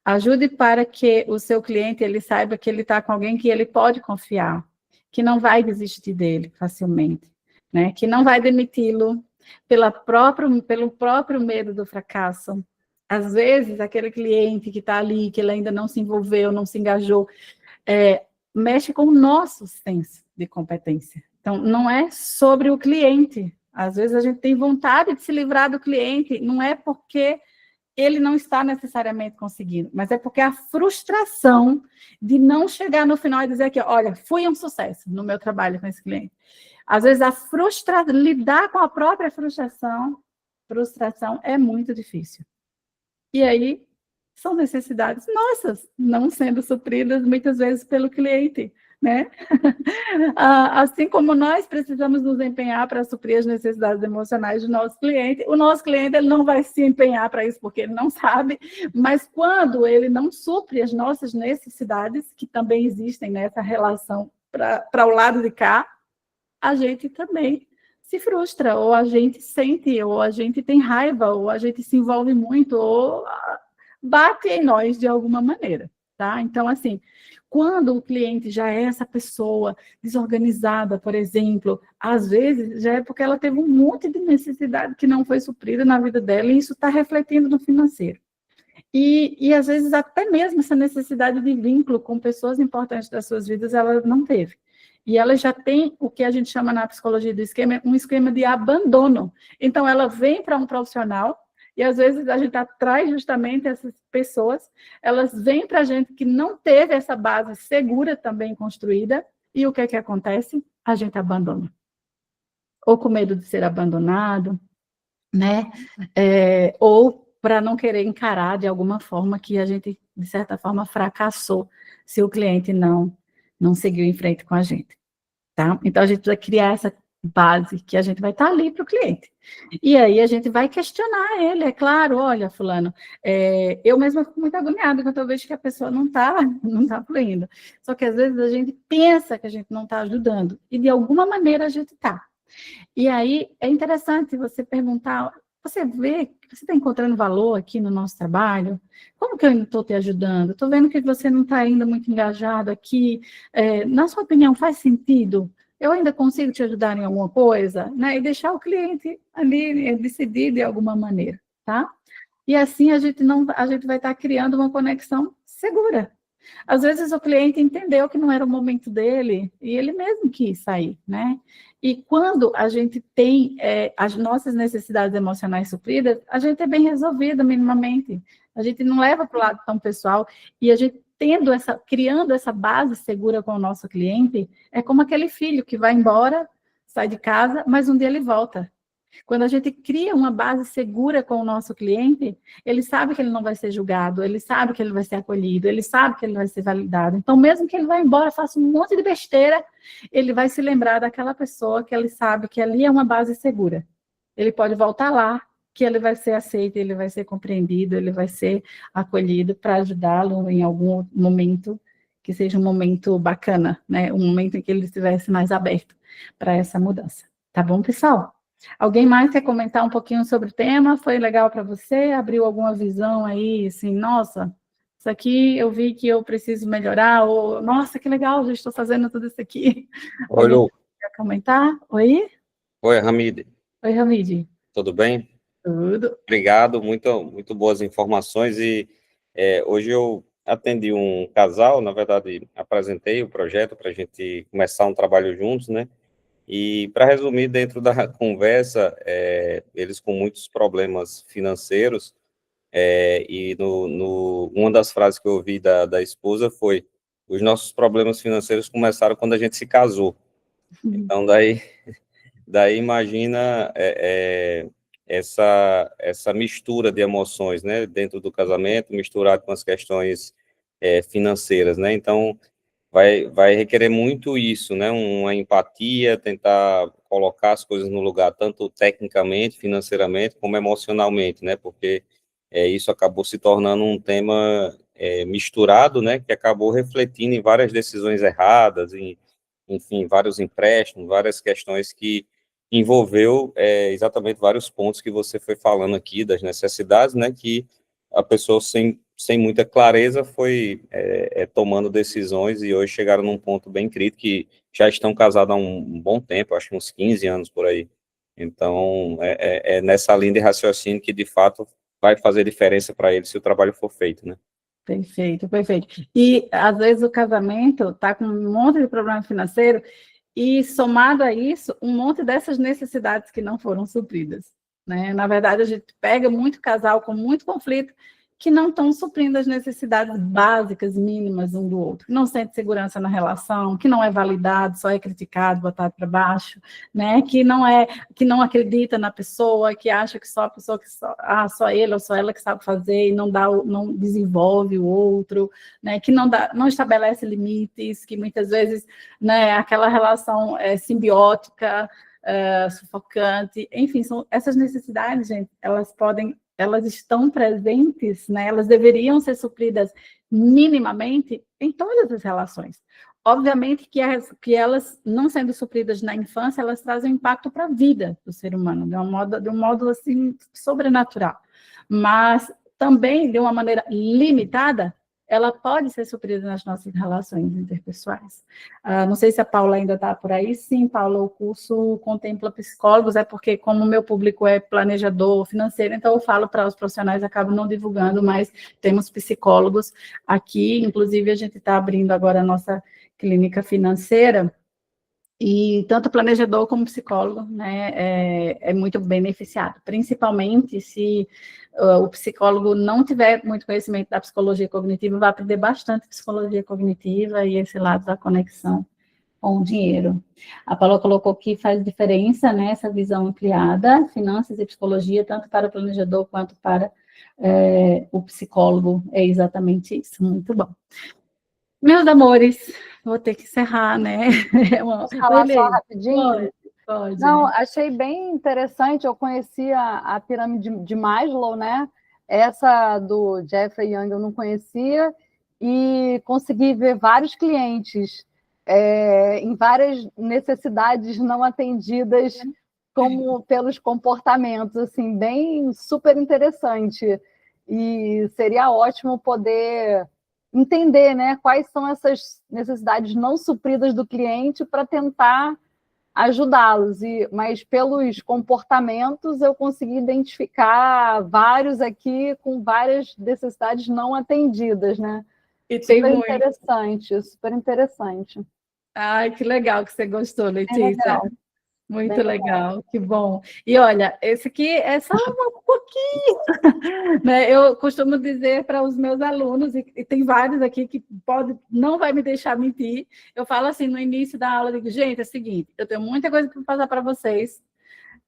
Ajude para que o seu cliente ele saiba que ele está com alguém que ele pode confiar, que não vai desistir dele facilmente, né? Que não vai demiti-lo pelo próprio medo do fracasso. Às vezes, aquele cliente que está ali, que ele ainda não se envolveu, não se engajou, mexe com o nosso senso de competência. Então, não é sobre o cliente. Às vezes a gente tem vontade de se livrar do cliente, não é porque ele não está necessariamente conseguindo, mas é porque a frustração de não chegar no final e dizer que, olha, fui um sucesso no meu trabalho com esse cliente. Às vezes lidar com a própria frustração é muito difícil. E aí são necessidades nossas, não sendo supridas muitas vezes pelo cliente. né? Assim como nós precisamos nos empenhar para suprir as necessidades emocionais do nosso cliente, o nosso cliente ele não vai se empenhar para isso porque ele não sabe, mas quando ele não supre as nossas necessidades, que também existem nessa relação para o lado de cá, a gente também se frustra, ou a gente sente, ou a gente tem raiva, ou a gente se envolve muito, ou bate em nós de alguma maneira, tá? Então, assim, quando o cliente já é essa pessoa desorganizada, por exemplo, às vezes já é porque ela teve um monte de necessidade que não foi suprida na vida dela, e isso está refletindo no financeiro. E às vezes até mesmo essa necessidade de vínculo com pessoas importantes das suas vidas, ela não teve. E ela já tem o que a gente chama na psicologia do esquema, um esquema de abandono. Então, ela vem para um profissional, e às vezes a gente atrai justamente essas pessoas, elas vêm para a gente que não teve essa base segura também construída, e o que é que acontece? A gente abandona. Ou com medo de ser abandonado, né? Ou para não querer encarar de alguma forma que a gente, de certa forma, fracassou se o cliente não seguiu em frente com a gente, tá? Então, a gente precisa criar essa base que a gente vai estar ali para o cliente. E aí, a gente vai questionar ele, é claro, olha, fulano, eu mesma fico muito agoniada quando eu vejo que a pessoa não tá fluindo. Só que, às vezes, a gente pensa que a gente não está ajudando, e de alguma maneira a gente está. E aí, é interessante você perguntar, você vê que você está encontrando valor aqui no nosso trabalho? Como que eu ainda estou te ajudando? Estou vendo que você não está ainda muito engajado aqui. Na sua opinião, faz sentido? Eu ainda consigo te ajudar em alguma coisa? Né? E deixar o cliente ali decidir de alguma maneira, tá? E assim a gente vai estar criando uma conexão segura. Às vezes o cliente entendeu que não era o momento dele e ele mesmo quis sair, né? E quando a gente tem as nossas necessidades emocionais supridas, a gente é bem resolvida minimamente. A gente não leva para o lado tão pessoal e a gente criando essa base segura com o nosso cliente, é como aquele filho que vai embora, sai de casa, mas um dia ele volta. Quando a gente cria uma base segura com o nosso cliente, ele sabe que ele não vai ser julgado, ele sabe que ele vai ser acolhido, ele sabe que ele vai ser validado. Então, mesmo que ele vá embora, faça um monte de besteira, ele vai se lembrar daquela pessoa que ele sabe que ali é uma base segura. Ele pode voltar lá, que ele vai ser aceito, ele vai ser compreendido, ele vai ser acolhido para ajudá-lo em algum momento que seja um momento bacana, né? Um momento em que ele estivesse mais aberto para essa mudança. Tá bom, pessoal? Alguém mais quer comentar um pouquinho sobre o tema? Foi legal para você? Abriu alguma visão aí, assim, nossa, isso aqui eu vi que eu preciso melhorar, ou, nossa, que legal, já estou fazendo tudo isso aqui. Oi, Lu. Quer comentar? Oi? Oi, Hamid. Oi, Hamid. Tudo bem? Tudo. Obrigado, muito boas informações. E hoje eu atendi um casal, na verdade, apresentei o projeto para a gente começar um trabalho juntos, né? E, para resumir, dentro da conversa, eles com muitos problemas financeiros, e uma das frases que eu ouvi da esposa foi: os nossos problemas financeiros começaram quando a gente se casou. Então, daí imagina essa mistura de emoções, né, dentro do casamento, misturado com as questões financeiras, né? Então, vai requerer muito isso, né? Uma empatia, tentar colocar as coisas no lugar, tanto tecnicamente, financeiramente, como emocionalmente, né? Porque isso acabou se tornando um tema misturado, né? Que acabou refletindo em várias decisões erradas, enfim, vários empréstimos, várias questões que envolveu exatamente vários pontos que você foi falando aqui, das necessidades, né? Que a pessoa sem muita clareza foi tomando decisões e hoje chegaram num ponto bem crítico, que já estão casados há um bom tempo, acho que uns 15 anos por aí. Então, é nessa linha de raciocínio que, de fato, vai fazer diferença para eles se o trabalho for feito, né? Perfeito, perfeito. E, às vezes, o casamento está com um monte de problema financeiro e, somado a isso, um monte dessas necessidades que não foram supridas, né? Na verdade, a gente pega muito casal com muito conflito que não estão suprindo as necessidades básicas, mínimas um do outro, que não sente segurança na relação, que não é validado, só é criticado, botado para baixo, né? Que não acredita na pessoa, que acha que só a pessoa que só ele ou só ela que sabe fazer e não desenvolve o outro, né? Que não estabelece limites, que muitas vezes, né, aquela relação é simbiótica, sufocante, enfim, são essas necessidades, gente, elas estão presentes, né? Elas deveriam ser supridas minimamente em todas as relações. Obviamente que elas, não sendo supridas na infância, elas trazem impacto para a vida do ser humano, de um modo assim, sobrenatural. Mas também, de uma maneira limitada, ela pode ser suprida nas nossas relações interpessoais. Não sei se a Paula ainda está por aí. Sim, Paula, o curso contempla psicólogos, é porque como o meu público é planejador financeiro, então eu falo para os profissionais, acabo não divulgando, mas temos psicólogos aqui, inclusive a gente está abrindo agora a nossa clínica financeira, e tanto planejador como psicólogo, né, é muito beneficiado, principalmente se o psicólogo não tiver muito conhecimento da psicologia cognitiva, vai aprender bastante psicologia cognitiva e esse lado da conexão com o dinheiro. A Paula colocou que faz diferença, né, essa visão ampliada, finanças e psicologia, tanto para o planejador quanto para o psicólogo, é exatamente isso, muito bom. Meus amores, vou ter que encerrar, né? Posso falar só rapidinho? Pode. Não, achei bem interessante, eu conhecia a pirâmide de Maslow, né? Essa do Jeffrey Young eu não conhecia, e consegui ver vários clientes em várias necessidades não atendidas, como pelos comportamentos, assim, bem super interessante. E seria ótimo poder entender, né, quais são essas necessidades não supridas do cliente para tentar ajudá-los. Mas pelos comportamentos eu consegui identificar vários aqui com várias necessidades não atendidas, né? E tem super interessante. Ai, que legal que você gostou, Letícia. Legal. Muito legal, que bom. E olha, esse aqui é só um pouquinho, né? Eu costumo dizer para os meus alunos, e tem vários aqui que não vai me deixar mentir, eu falo assim no início da aula, digo, gente, é o seguinte, eu tenho muita coisa para passar para vocês,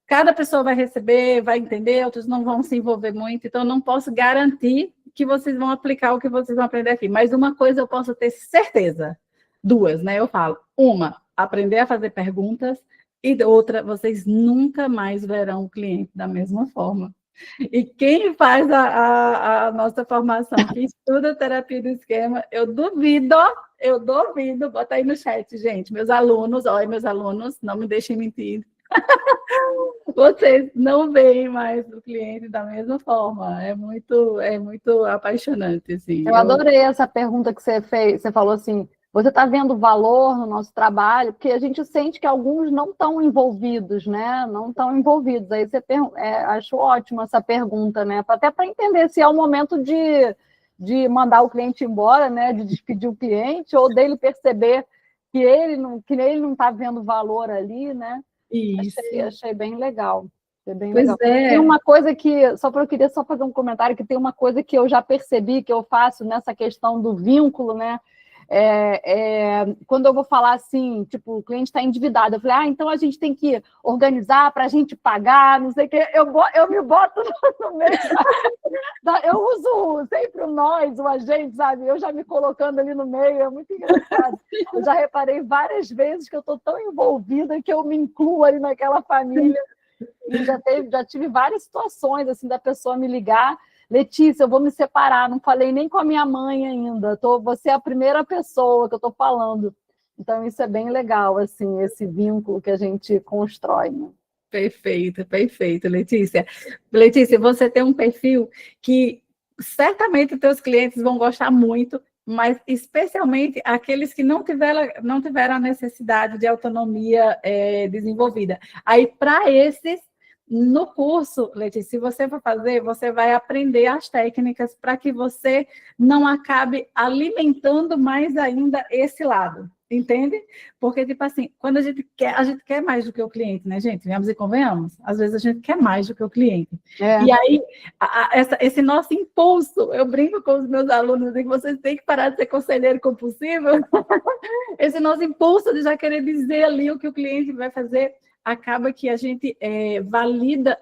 cada pessoa vai receber, vai entender, outros não vão se envolver muito, então não posso garantir que vocês vão aplicar o que vocês vão aprender aqui, mas uma coisa eu posso ter certeza, duas, né? Eu falo, uma, aprender a fazer perguntas, e outra, vocês nunca mais verão o cliente da mesma forma. E quem faz a nossa formação, que estuda terapia do esquema, eu duvido, bota aí no chat, gente, meus alunos, não me deixem mentir. Vocês não veem mais o cliente da mesma forma, é muito apaixonante, assim. Eu adorei essa pergunta que você fez, você falou assim, você está vendo valor no nosso trabalho? Porque a gente sente que alguns não estão envolvidos, né? Não estão envolvidos. Aí você acho ótimo essa pergunta, né? Até para entender se é o momento de mandar o cliente embora, né? De despedir o cliente, ou dele perceber que ele não está vendo valor ali, né? Isso. Achei bem legal. Bem pois legal. é. Tem uma coisa que, eu queria só fazer um comentário, que tem uma coisa que eu já percebi, que eu faço nessa questão do vínculo, né? Quando eu vou falar assim, tipo, o cliente está endividado, eu falei, então a gente tem que organizar para a gente pagar, não sei o quê, eu me boto no meio, eu uso sempre o nós, o a gente, sabe, eu já me colocando ali no meio, é muito engraçado. Eu já reparei várias vezes que eu estou tão envolvida que eu me incluo ali naquela família, e já tive várias situações, assim, da pessoa me ligar, Letícia, eu vou me separar, não falei nem com a minha mãe ainda, você é a primeira pessoa que eu estou falando. Então, isso é bem legal, assim, esse vínculo que a gente constrói, né? Perfeito, Letícia. Letícia, você tem um perfil que certamente os teus clientes vão gostar muito, mas especialmente aqueles que não tiveram a necessidade de autonomia desenvolvida. Aí, para esses, no curso, Letícia, se você for fazer, você vai aprender as técnicas para que você não acabe alimentando mais ainda esse lado. Entende? Porque, tipo assim, quando a gente quer mais do que o cliente, né, gente? Venhamos e convenhamos. Às vezes a gente quer mais do que o cliente. E aí, esse nosso impulso, eu brinco com os meus alunos, que vocês têm que parar de ser conselheiro compulsivo. Esse nosso impulso de já querer dizer ali o que o cliente vai fazer, acaba que a gente valida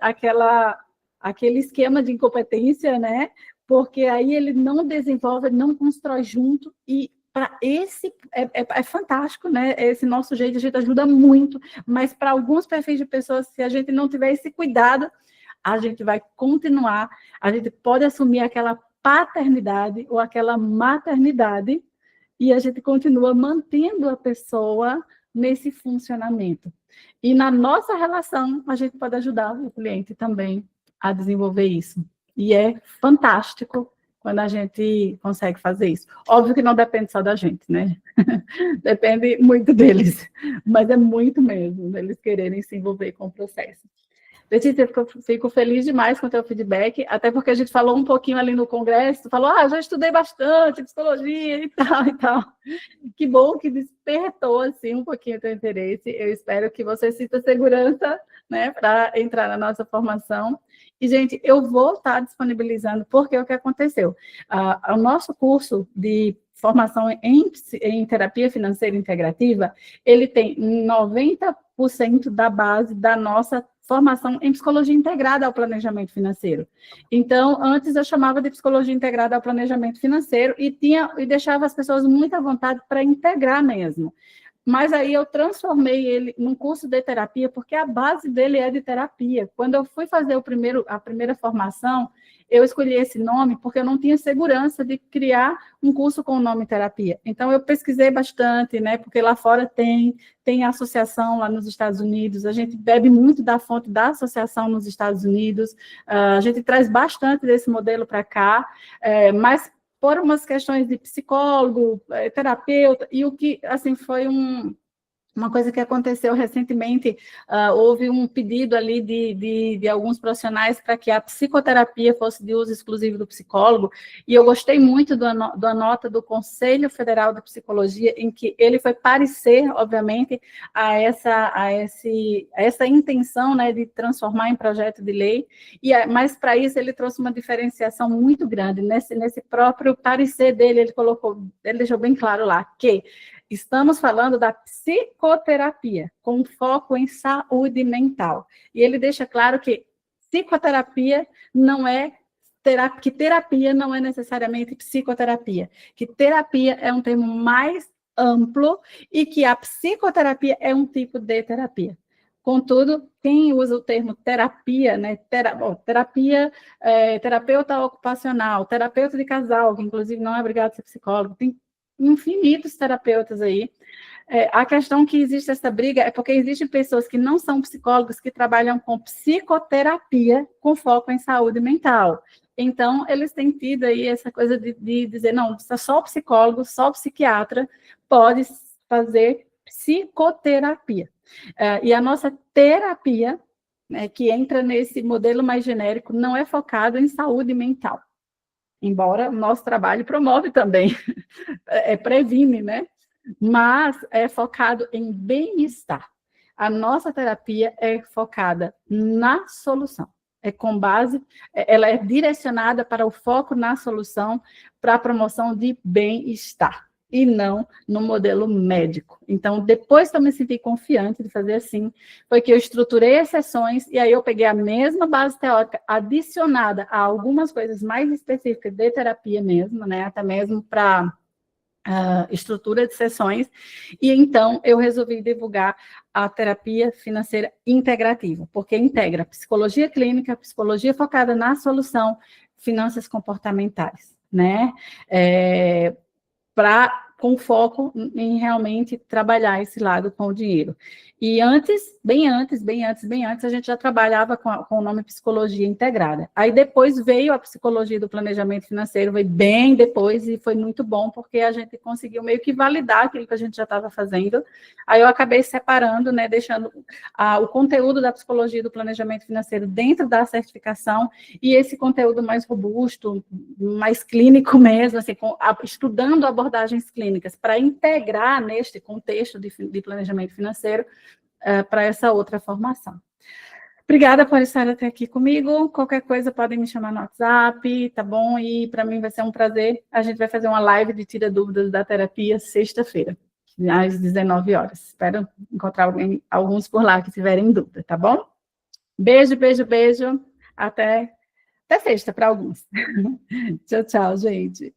aquele esquema de incompetência, né? Porque aí ele não desenvolve, ele não constrói junto, e para esse é fantástico, né? Esse nosso jeito, a gente ajuda muito, mas para alguns perfis de pessoas, se a gente não tiver esse cuidado, a gente vai continuar, a gente pode assumir aquela paternidade ou aquela maternidade, e a gente continua mantendo a pessoa nesse funcionamento. E na nossa relação, a gente pode ajudar o cliente também a desenvolver isso. E é fantástico quando a gente consegue fazer isso. Óbvio que não depende só da gente, né? Depende muito deles, mas é muito mesmo, deles quererem se envolver com o processo. Letícia, fico feliz demais com o teu feedback, até porque a gente falou um pouquinho ali no congresso, falou, já estudei bastante psicologia e tal, e tal. Que bom que despertou, assim, um pouquinho o teu interesse. Eu espero que você sinta segurança, né, para entrar na nossa formação. E, gente, eu vou estar disponibilizando, porque o que aconteceu? O nosso curso de formação em terapia financeira integrativa, ele tem 90% da base da nossa formação em psicologia integrada ao planejamento financeiro. Então, antes eu chamava de psicologia integrada ao planejamento financeiro e deixava as pessoas muito à vontade para integrar mesmo. Mas aí eu transformei ele num curso de terapia, porque a base dele é de terapia. Quando eu fui fazer a primeira formação, eu escolhi esse nome porque eu não tinha segurança de criar um curso com o nome terapia. Então, eu pesquisei bastante, né? Porque lá fora tem associação lá nos Estados Unidos, a gente bebe muito da fonte da associação nos Estados Unidos, a gente traz bastante desse modelo para cá, mas por umas questões de psicólogo, terapeuta, e o que, assim, foi uma coisa que aconteceu recentemente, houve um pedido ali de alguns profissionais para que a psicoterapia fosse de uso exclusivo do psicólogo, e eu gostei muito da nota do Conselho Federal de Psicologia, em que ele foi parecer, obviamente, a essa intenção, né, de transformar em projeto de lei, mas para isso ele trouxe uma diferenciação muito grande. Nesse próprio parecer dele, ele deixou bem claro lá que estamos falando da psicoterapia, com foco em saúde mental. E ele deixa claro que psicoterapia não é que terapia não é necessariamente psicoterapia, que terapia é um termo mais amplo e que a psicoterapia é um tipo de terapia. Contudo, quem usa o termo terapia, né, terapia, terapeuta ocupacional, terapeuta de casal, que inclusive não é obrigado a ser psicólogo, tem infinitos terapeutas aí. A questão que existe essa briga é porque existem pessoas que não são psicólogos que trabalham com psicoterapia com foco em saúde mental. Então, eles têm tido aí essa coisa de dizer, não, só o psicólogo, só o psiquiatra pode fazer psicoterapia. E a nossa terapia, né, que entra nesse modelo mais genérico, não é focado em saúde mental. Embora o nosso trabalho promove também, previne, né? Mas é focado em bem-estar. A nossa terapia é focada na solução. Ela é direcionada para o foco na solução, para a promoção de bem-estar, e não no modelo médico. Então, depois que eu me senti confiante de fazer assim, foi que eu estruturei as sessões, e aí eu peguei a mesma base teórica, adicionada a algumas coisas mais específicas de terapia mesmo, né, até mesmo para estrutura de sessões, e então eu resolvi divulgar a terapia financeira integrativa, porque integra psicologia clínica, psicologia focada na solução, finanças comportamentais, né, com foco em realmente trabalhar esse lado com o dinheiro. E bem antes, a gente já trabalhava com o nome psicologia integrada. Aí depois veio a psicologia do planejamento financeiro, veio bem depois, e foi muito bom, porque a gente conseguiu meio que validar aquilo que a gente já estava fazendo. Aí eu acabei separando, né, deixando o conteúdo da psicologia do planejamento financeiro dentro da certificação, e esse conteúdo mais robusto, mais clínico mesmo, assim, estudando abordagens clínicas, clínicas, para integrar neste contexto de planejamento financeiro para essa outra formação. Obrigada por estar até aqui comigo. Qualquer coisa podem me chamar no WhatsApp, tá bom? E para mim vai ser um prazer. A gente vai fazer uma live de Tira Dúvidas da Terapia sexta-feira, às 19 horas. Espero encontrar alguns por lá que tiverem dúvida, tá bom? Beijo, beijo, beijo. Até sexta para alguns. Tchau, tchau, gente.